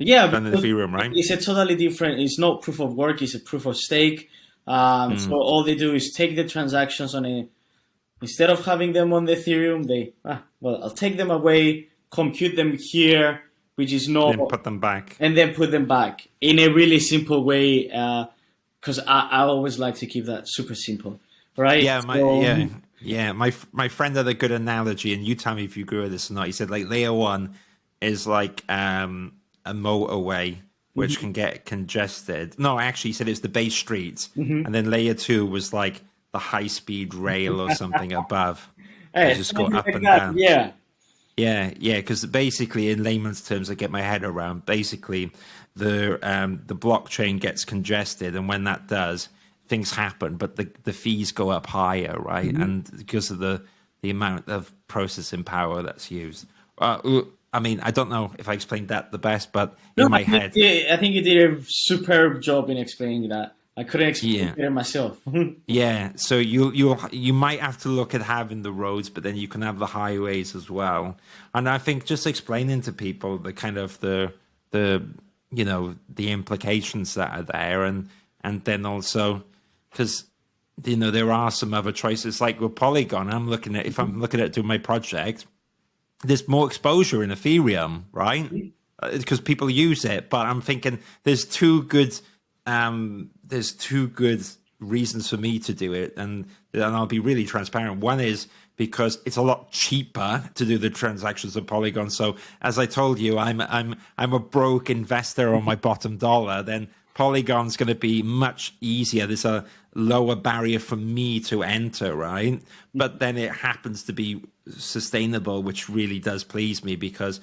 Than Ethereum, right? It's a totally different. It's not proof of work. It's a proof of stake. So all they do is take the transactions instead of having them on the Ethereum, I'll take them away, compute them here, which is not, then put them back, and then put them back in a really simple way. Because I always like to keep that super simple, right? My friend had a good analogy, and you tell me if you agree with this or not. He said like layer 1 is like a motorway which can get congested. No, actually, he said it's the base streets, and then layer 2 was like the high-speed rail or something above. You just go up and down. Because basically, in layman's terms, I get my head around. Basically, the blockchain gets congested, and when that does, things happen, but the fees go up higher, right? And because of the amount of processing power that's used. I mean, I don't know if I explained that the best, but in my head, I think you did a superb job in explaining that. I couldn't explain it better myself. So you might have to look at having the roads, but then you can have the highways as well. And I think just explaining to people the kind of the implications that are there, and then also because there are some other choices like with Polygon. If I'm looking at doing my project, there's more exposure in Ethereum, right? Because people use it. But I'm thinking there's two good reasons for me to do it, and I'll be really transparent. One is because it's a lot cheaper to do the transactions on Polygon. So as I told you, I'm a broke investor on my bottom dollar. Then Polygon's going to be much easier. There's a lower barrier for me to enter, right? But then it happens to be sustainable, which really does please me, because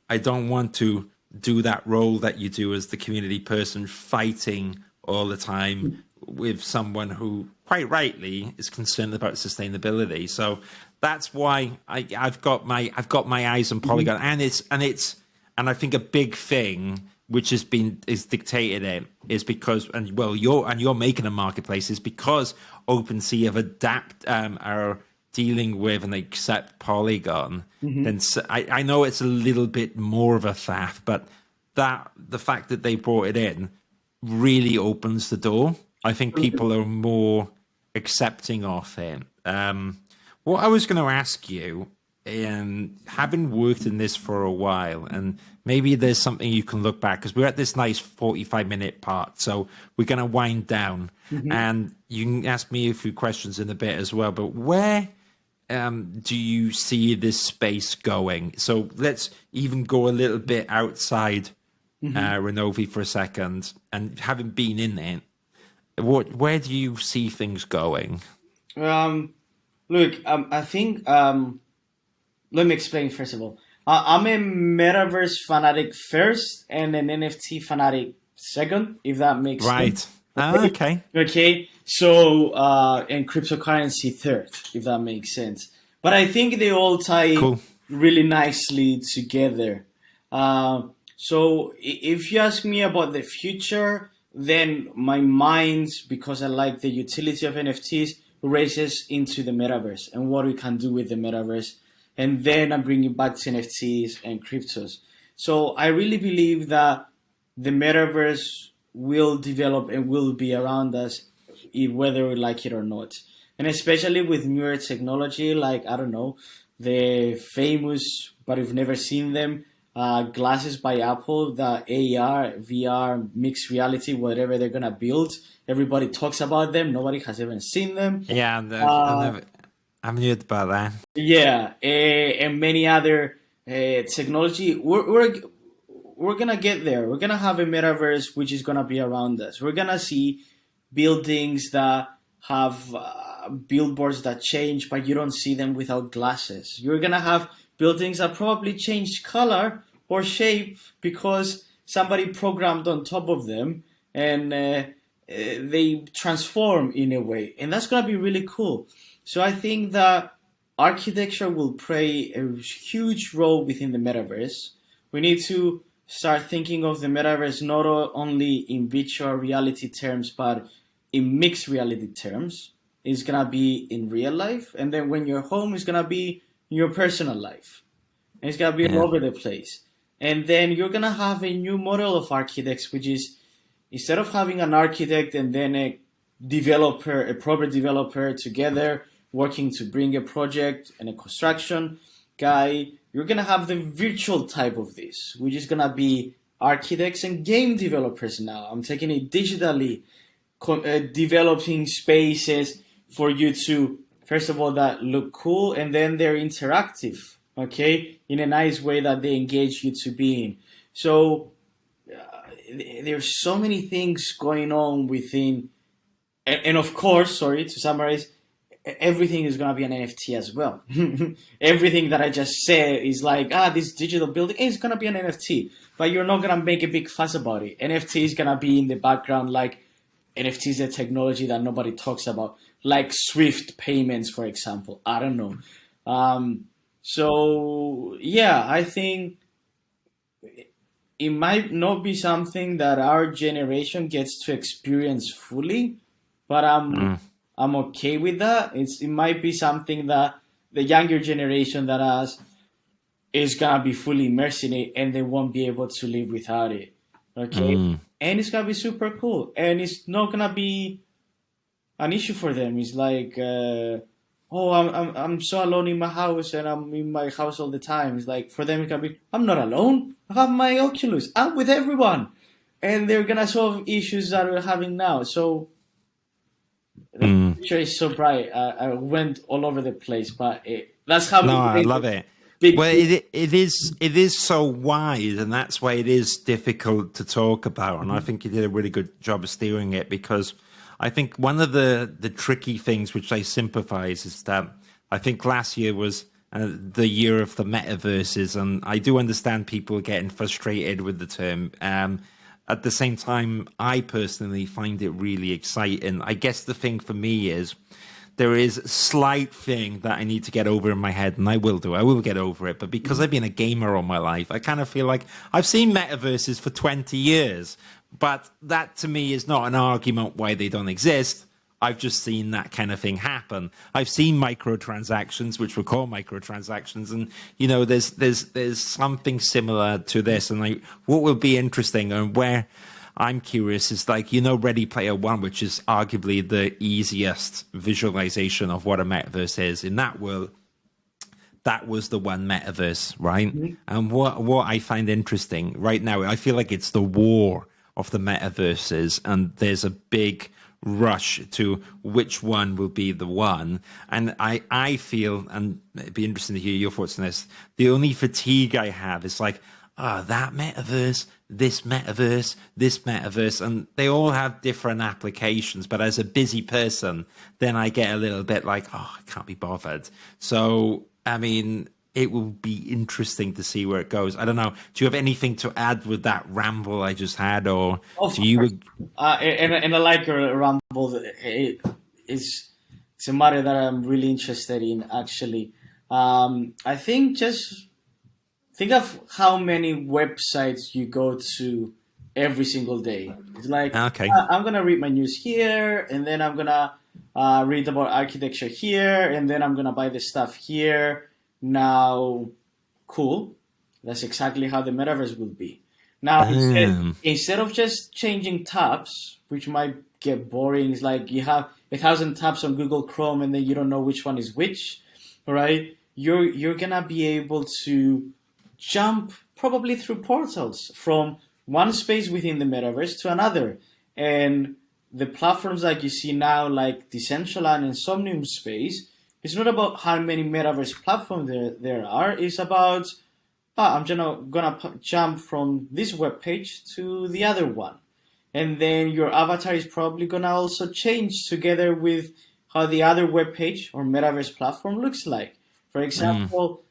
I don't want to do that role that you do as the community person, fighting all the time with someone who quite rightly is concerned about sustainability. So that's why I've got my eyes on Polygon, and I think a big thing which is dictated it is because, and well, you're making a marketplace, is because OpenSea are dealing with and accept Polygon. Then I know it's a little bit more of a faff, but the fact that they brought it in really opens the door. I think people are more accepting of it. What I was going to ask you, having worked in this for a while, and maybe there's something you can look back, because we're at this nice 45-minute part, so we're going to wind down, and you can ask me a few questions in a bit as well, but where do you see this space going? So let's even go a little bit outside Renovi for a second, and having been in it, where do you see things going? Look, I think, let me explain first of all. I'm a metaverse fanatic first and an NFT fanatic second, if that makes sense. Right. Okay. Okay. So, and cryptocurrency third, if that makes sense. But I think they all tie really nicely together. So if you ask me about the future, then my mind, because I like the utility of NFTs, races into the metaverse and what we can do with the metaverse. And then I bring it back to NFTs and cryptos. So I really believe that the metaverse will develop and will be around us, whether we like it or not. And especially with newer technology, like, I don't know, the famous, but we've never seen them, glasses by Apple, the AR, VR, mixed reality, whatever they're going to build. Everybody talks about them. Nobody has even seen them. Yeah, I'm heard about that. Yeah, and many other technology. We're going to get there. We're going to have a metaverse which is going to be around us. We're going to see buildings that have billboards that change, but you don't see them without glasses. You're going to have buildings that probably change color or shape because somebody programmed on top of them, and they transform in a way. And that's going to be really cool. So I think that architecture will play a huge role within the metaverse. We need to start thinking of the metaverse not only in virtual reality terms, but in mixed reality terms. It's going to be in real life. And then when you're home, it's going to be your personal life. And it's going to be all over the place. And then you're going to have a new model of architects, which is instead of having an architect and then a developer, a proper developer together working to bring a project and a construction guy, you're going to have the virtual type of this, which is going to be architects and game developers now. I'm taking it digitally, developing spaces for you to, first of all, that look cool, and then they're interactive, okay, in a nice way that they engage you to be in. So there's so many things going on within, and of course, sorry, to summarize, everything is going to be an NFT as well. Everything that I just said is like, this digital building is going to be an NFT, but you're not going to make a big fuss about it. NFT is going to be in the background, like NFT is a technology that nobody talks about, like Swift payments, for example. I don't know. So, yeah, I think it might not be something that our generation gets to experience fully, but I'm okay with that. It might be something that the younger generation that us is gonna be fully immersed in it, and they won't be able to live without it. Okay, and it's gonna be super cool, and it's not gonna be an issue for them. It's like oh, I'm so alone in my house and I'm in my house all the time. It's like for them it can be, I'm not alone. I have my Oculus. I'm with everyone, and they're gonna solve issues that we're having now. So the Mm. picture is so bright. I went all over the place, but that's how No, I big love it. big. Well, it is so wide, and that's why it is difficult to talk about. And I think you did a really good job of steering it, because I think one of the tricky things which I sympathize is that I think last year was the year of the metaverses, and I do understand people getting frustrated with the term. At the same time, I personally find it really exciting. I guess the thing for me is there is a slight thing that I need to get over in my head, and I will do. I will get over it. But because I've been a gamer all my life, I kind of feel like I've seen metaverses for 20 years. But that to me is not an argument why they don't exist. I've just seen that kind of thing happen. I've seen microtransactions, which we call microtransactions, and there's something similar to this. And what will be interesting, and where I'm curious, is Ready Player One, which is arguably the easiest visualization of what a metaverse is. In that world, that was the one metaverse, right? Mm-hmm. And what I find interesting right now, I feel like it's the war of the metaverses, and there's a big rush to which one will be the one. And I feel, and it'd be interesting to hear your thoughts on this, the only fatigue I have is like, that metaverse, this metaverse, this metaverse, and they all have different applications. But as a busy person, then I get a little bit like, I can't be bothered. So, I mean, it will be interesting to see where it goes. I don't know. Do you have anything to add with that ramble I just had, or Of do you? course. And I like your ramble. It's a matter that I'm really interested in, actually. I think just think of how many websites you go to every single day. It's like, Okay. I'm going to read my news here, and then I'm going to read about architecture here, and then I'm going to buy the stuff here. Now, cool. That's exactly how the metaverse will be. Now, instead of just changing tabs, which might get boring, it's like you have 1,000 tabs on Google Chrome and then you don't know which one is which, right? You're gonna be able to jump probably through portals from one space within the metaverse to another. And the platforms like you see now, like Decentraland and Somnium Space, it's not about how many metaverse platforms there are. It's about, I'm gonna jump from this web page to the other one. And then your avatar is probably gonna also change together with how the other web page or metaverse platform looks like. For example,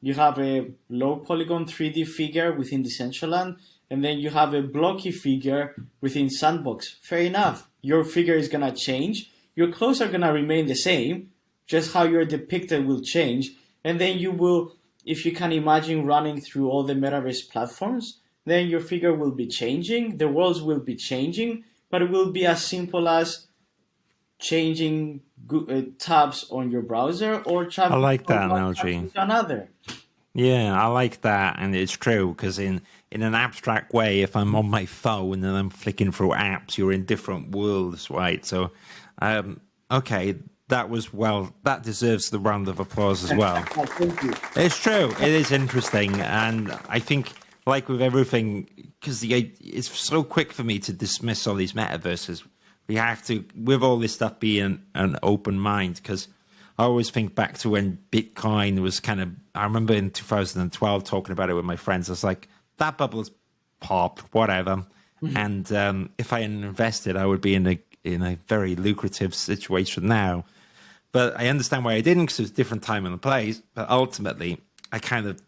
you have a low polygon 3D figure within Decentraland, and then you have a blocky figure within Sandbox. Fair enough. Your figure is gonna change. Your clothes are gonna remain the same, just how you're depicted will change. And then you will, if you can imagine running through all the metaverse platforms, then your figure will be changing, the worlds will be changing, but it will be as simple as changing tabs on your browser or I like that from one tab analogy. to another. Yeah, I like that, and it's true, because in an abstract way, if I'm on my phone and I'm flicking through apps, you're in different worlds, right? So, okay, that deserves the round of applause as well. Thank you. It's true. It is interesting, and I think, like with everything, because it's so quick for me to dismiss all these metaverses. We have to, with all this stuff, be an open mind, because I always think back to when Bitcoin was I remember in 2012 talking about it with my friends. I was like, that bubble's popped, whatever. Mm-hmm. And if I had invested, I would be in a very lucrative situation now. But I understand why I didn't, because it was a different time and place. But ultimately, I kind of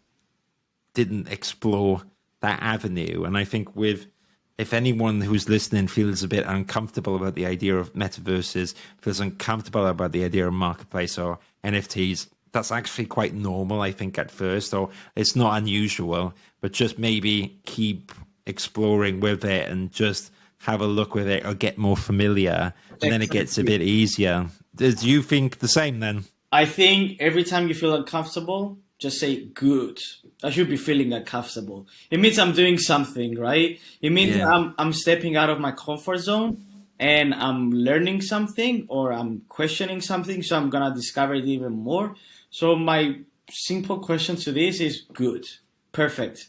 didn't explore that avenue. And I think if anyone who's listening feels a bit uncomfortable about the idea of metaverses, feels uncomfortable about the idea of marketplace or NFTs, that's actually quite normal, I think, at first, or it's not unusual, but just maybe keep exploring with it and just have a look with it or get more familiar, and then it gets a bit easier. Do you think the same then? I think every time you feel uncomfortable, just say, good. I should be feeling uncomfortable. It means I'm doing something, right? It means I'm stepping out of my comfort zone. and I'm learning something or I'm questioning something, so I'm gonna discover it even more. So my simple question to this is good, perfect.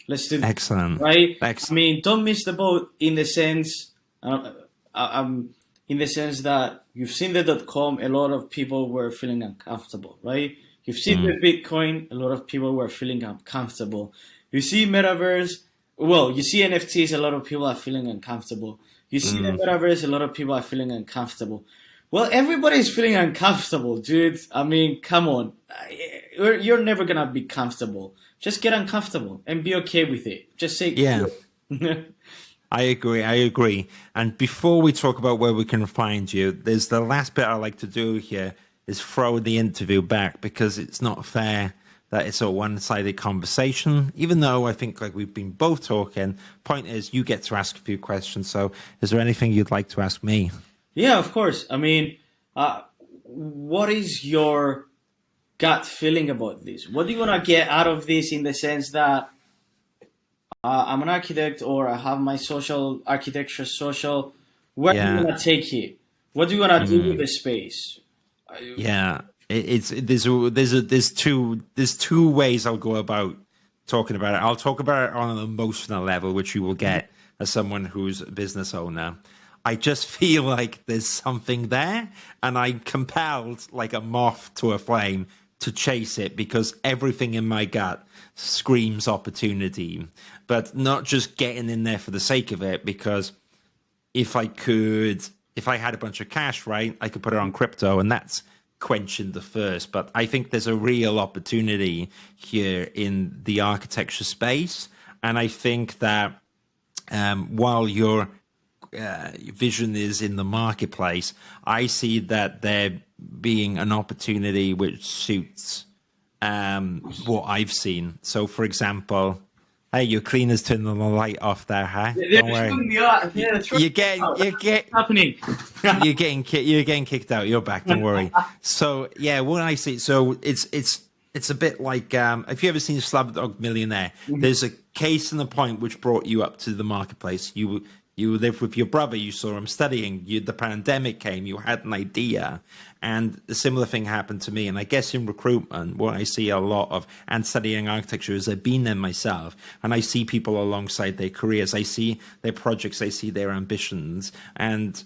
Let's do this, Excellent. right? I Excellent. mean, don't miss the boat in the sense, in the sense that you've seen the .com, a lot of people were feeling uncomfortable, right? You've seen the Bitcoin, a lot of people were feeling uncomfortable. You see metaverse, well, you see NFTs, a lot of people are feeling uncomfortable. You see the metaverse, a lot of people are feeling uncomfortable. Well, everybody's feeling uncomfortable, dude. I mean, come on. You're never gonna be comfortable. Just get uncomfortable and be okay with it. Just say, Yeah. cool. I agree. And before we talk about where we can find you, there's the last bit I like to do here is throw the interview back, because it's not fair that it's a one-sided conversation, even though I think like we've been both talking. Point is, you get to ask a few questions. So is there anything you'd like to ask me? Yeah, of course. I mean, what is your gut feeling about this? What do you want to get out of this in the sense that I'm an architect or I have my social architecture social? Where do you Yeah. want to take it? What do you want to do with the space? Yeah, there's two ways I'll go about talking about it. I'll talk about it on an emotional level, which you will get as someone who's a business owner. I just feel like there's something there, and I'm compelled, like a moth to a flame, to chase it, because everything in my gut screams opportunity, but not just getting in there for the sake of it, because if I had a bunch of cash, right, I could put it on crypto, and that's quenching the thirst. But I think there's a real opportunity here in the architecture space. And I think that while your vision is in the marketplace, I see that there being an opportunity which suits what I've seen. So, for example, hey, your cleaner's turning the light off there, huh? They're Don't worry. shooting me out. Yeah, that's right. What's Happening. you're getting kicked out. You're back. Don't worry. So yeah, when I see, so it's a bit like have you ever seen Slumdog Millionaire? There's a case and a point which brought you up to the marketplace. You lived with your brother. You saw him studying. The pandemic came. You had an idea, and a similar thing happened to me. And I guess in recruitment, what I see a lot of, and studying architecture, is I've been there myself, and I see people alongside their careers. I see their projects. I see their ambitions, and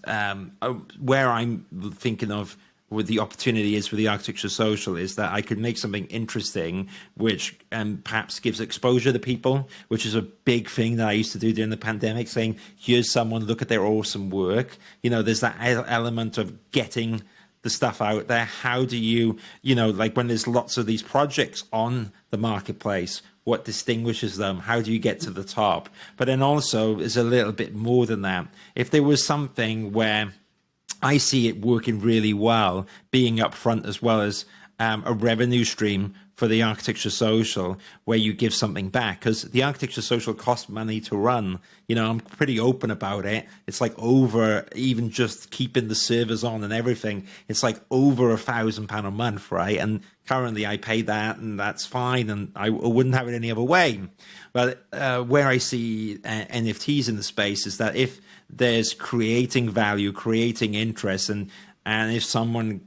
where I'm thinking of what the opportunity is with the architecture social is that I could make something interesting, which perhaps gives exposure to people, which is a big thing that I used to do during the pandemic, saying, here's someone, look at their awesome work. You know, there's that element of getting the stuff out there. How do you, like when there's lots of these projects on the marketplace, what distinguishes them? How do you get to the top? But then also there's a little bit more than that. If there was something where I see it working really well, being upfront as well as a revenue stream for the architecture social, where you give something back, because the architecture social costs money to run. I'm pretty open about it. It's like over, even just keeping the servers on and everything, it's like over £1,000 a month, right? And currently I pay that, and that's fine, and I wouldn't have it any other way. But where I see NFTs in the space is that if there's creating value, creating interest, and if someone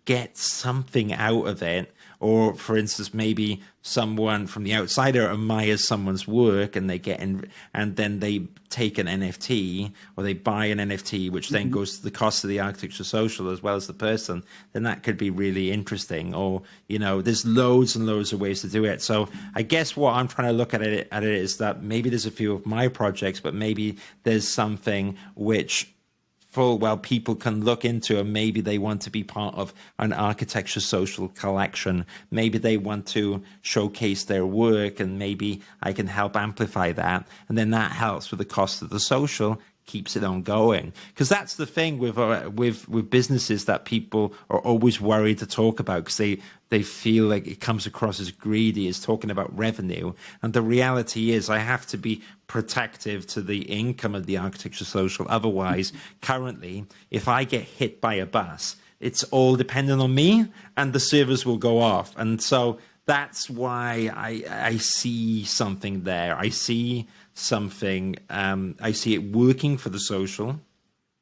gets something out of it, or for instance, maybe someone from the outsider admires someone's work and they get in, and then they take an NFT or they buy an NFT, which then goes to the cost of the architecture social as well as the person, then that could be really interesting. Or, there's loads and loads of ways to do it. So I guess what I'm trying to look at it is that maybe there's a few of my projects, but maybe there's something which full well people can look into, and maybe they want to be part of an architecture social collection. Maybe they want to showcase their work, and maybe I can help amplify that, and then that helps with the cost of the social, keeps it on going. Because that's the thing with businesses that people are always worried to talk about, because they feel like it comes across as greedy, as talking about revenue. And the reality is I have to be protective to the income of the architecture social. Otherwise, currently, if I get hit by a bus, it's all dependent on me, and the servers will go off. And so that's why I see something there. I see something, I see it working for the social.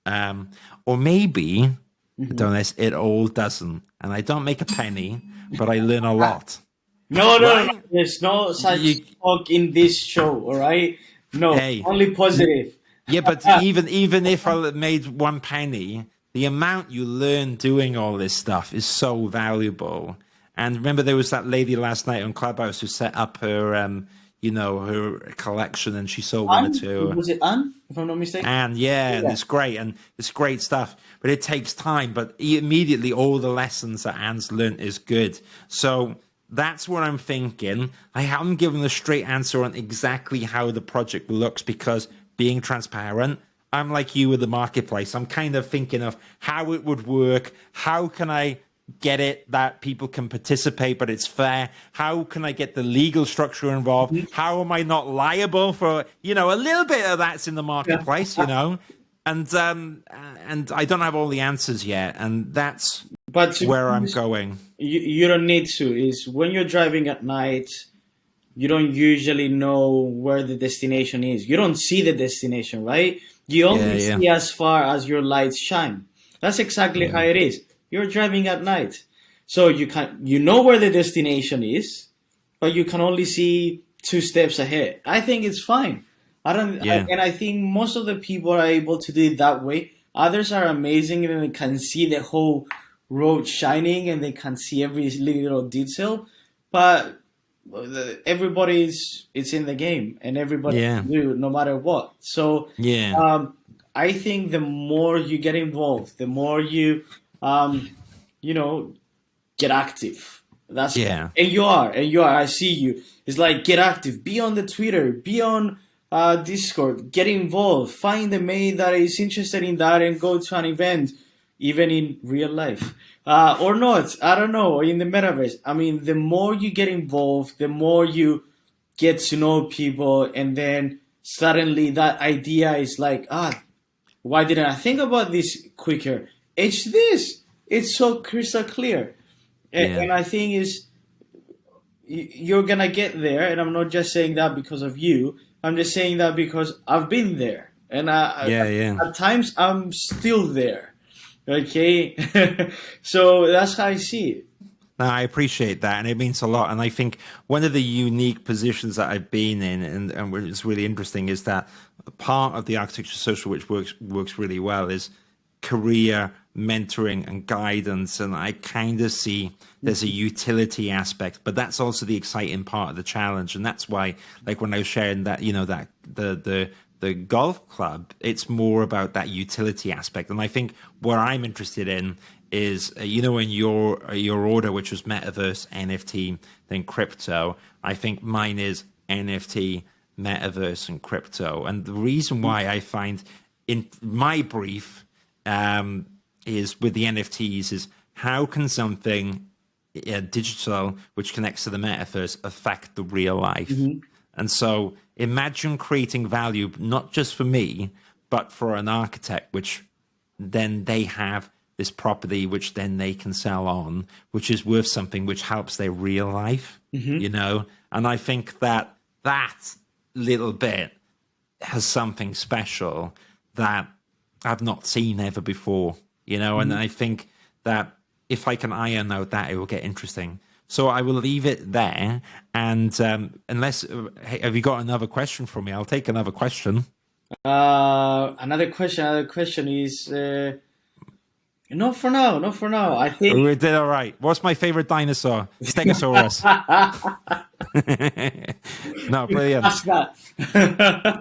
Or maybe, Adonis, it all doesn't. And I don't make a penny, but I learn a lot. No, right? there's no such talk in this show, all right? No, only positive. Yeah, but even if I made 1 penny, the amount you learn doing all this stuff is so valuable. And remember, there was that lady last night on Clubhouse who set up her, her collection, and she sold one or two. Was it Anne, if I'm not mistaken? And and it's great, and it's great stuff. But it takes time. But immediately, all the lessons that Anne's learned is good. So that's what I'm thinking. I haven't given a straight answer on exactly how the project looks because, being transparent, I'm like you with the marketplace. I'm kind of thinking of how it would work. How can I get it that people can participate, but it's fair? How can I get the legal structure involved? How am I not liable for, a little bit of that's in the marketplace, And I don't have all the answers yet. And that's where I'm going. You don't need to. Is when you're driving at night, you don't usually know where the destination is. You don't see the destination, right? You only see as far as your lights shine. That's exactly how it is. You're driving at night. So you know where the destination is, but you can only see 2 steps ahead. I think it's fine. And I think most of the people are able to do it that way. Others are amazing and they can see the whole road shining and they can see every little detail. But it's in the game and everybody can do no matter what. So I think the more you get involved, the more you get active. And you are. I see you. It's like, get active. Be on the Twitter. Be on Discord. Get involved. Find a mate that is interested in that and go to an event, even in real life. Or not. I don't know. In the metaverse. I mean, the more you get involved, the more you get to know people, and then suddenly that idea is like, why didn't I think about this quicker? It's this. It's so crystal clear. And I think you're going to get there. And I'm not just saying that because of you. I'm just saying that because I've been there. And at times I'm still there. Okay? So that's how I see it. No, I appreciate that, and it means a lot. And I think one of the unique positions that I've been in, and which is really interesting, is that part of the architecture social, which works really well, is career mentoring and guidance. And I kind of see there's a utility aspect, but that's also the exciting part of the challenge. And that's why, like when I was sharing that, that the golf club, it's more about that utility aspect. And I think what I'm interested in is, in your order, which was metaverse, NFT, then crypto. I think mine is NFT, metaverse, and crypto. And the reason why I find in my brief is with the NFTs is, how can something digital which connects to the metaverse affect the real life? And so imagine creating value, not just for me, but for an architect, which then they have this property, which then they can sell on, which is worth something, which helps their real life, And I think that little bit has something special that I've not seen ever before, And I think that if I can iron out that, it will get interesting. So I will leave it there. And unless, have you got another question for me? I'll take another question. Another question is... Not for now. I think we did all right. What's my favorite dinosaur? Stegosaurus. No, brilliant.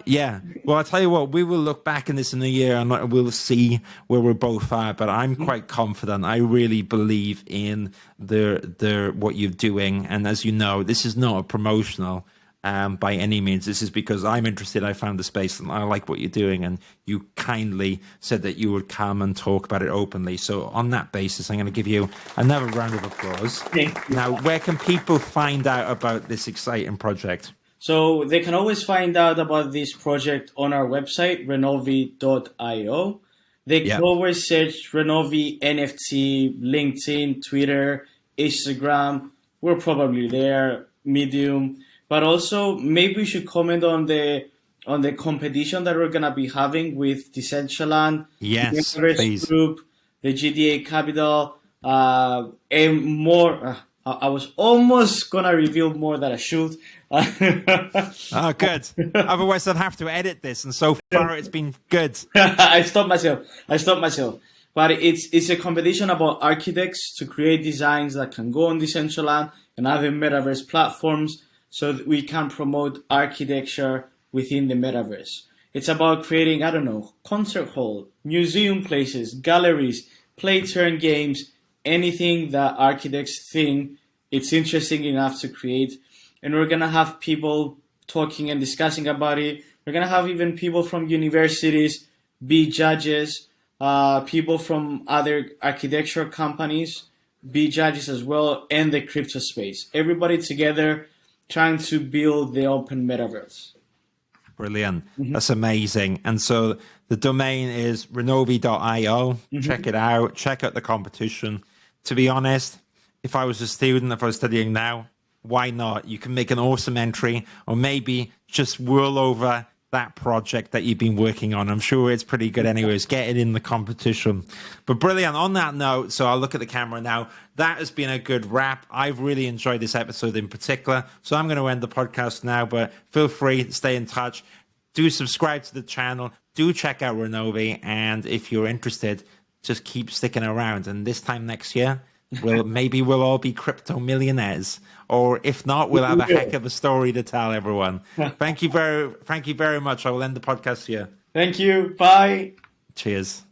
Yeah. Well, I'll tell you what, we will look back in this in a year and we'll see where we're both at. But I'm quite confident. I really believe in the what you're doing. And as you know, this is not a promotional by any means. This is because I'm interested. I found the space and I like what you're doing. And you kindly said that you would come and talk about it openly. So on that basis, I'm going to give you another round of applause. Now, where can people find out about this exciting project? So they can always find out about this project on our website, Renovi.io. They can always search Renovi NFT, LinkedIn, Twitter, Instagram. We're probably there, Medium. But also, maybe we should comment on the on the competition that we're going to be having with Decentraland, Yes, the Metaverse please. Group, the GDA Capital, and more. I was almost going to reveal more that I should. Oh, good. Otherwise, I'd have to edit this, and so far it's been good. I stopped myself. But it's a competition about architects to create designs that can go on Decentraland and other metaverse platforms so that we can promote architecture within the metaverse. It's about creating, I don't know, concert hall, museum places, galleries, play turn games, anything that architects think it's interesting enough to create. And we're going to have people talking and discussing about it. We're going to have even people from universities be judges, people from other architecture companies be judges as well, and the crypto space. Everybody together trying to build the open metaverse. Brilliant. That's amazing. And so the domain is renovi.io. Check it out. Check out the competition. To be honest, if I was a student, if I was studying now, why not? You can make an awesome entry, or maybe just whirl over that project that you've been working on. I'm sure it's pretty good anyways. Get it in the competition. But brilliant. On that note, so I'll look at the camera now. That has been a good wrap. I've really enjoyed this episode in particular. So I'm going to end the podcast now, but feel free to stay in touch. Do subscribe to the channel. Do check out Renovi. And if you're interested, just keep sticking around. And this time next year, maybe we'll all be crypto millionaires, or if not, we'll have a heck of a story to tell everyone. Thank you very much. I will end the podcast here. Thank you. Bye. Cheers.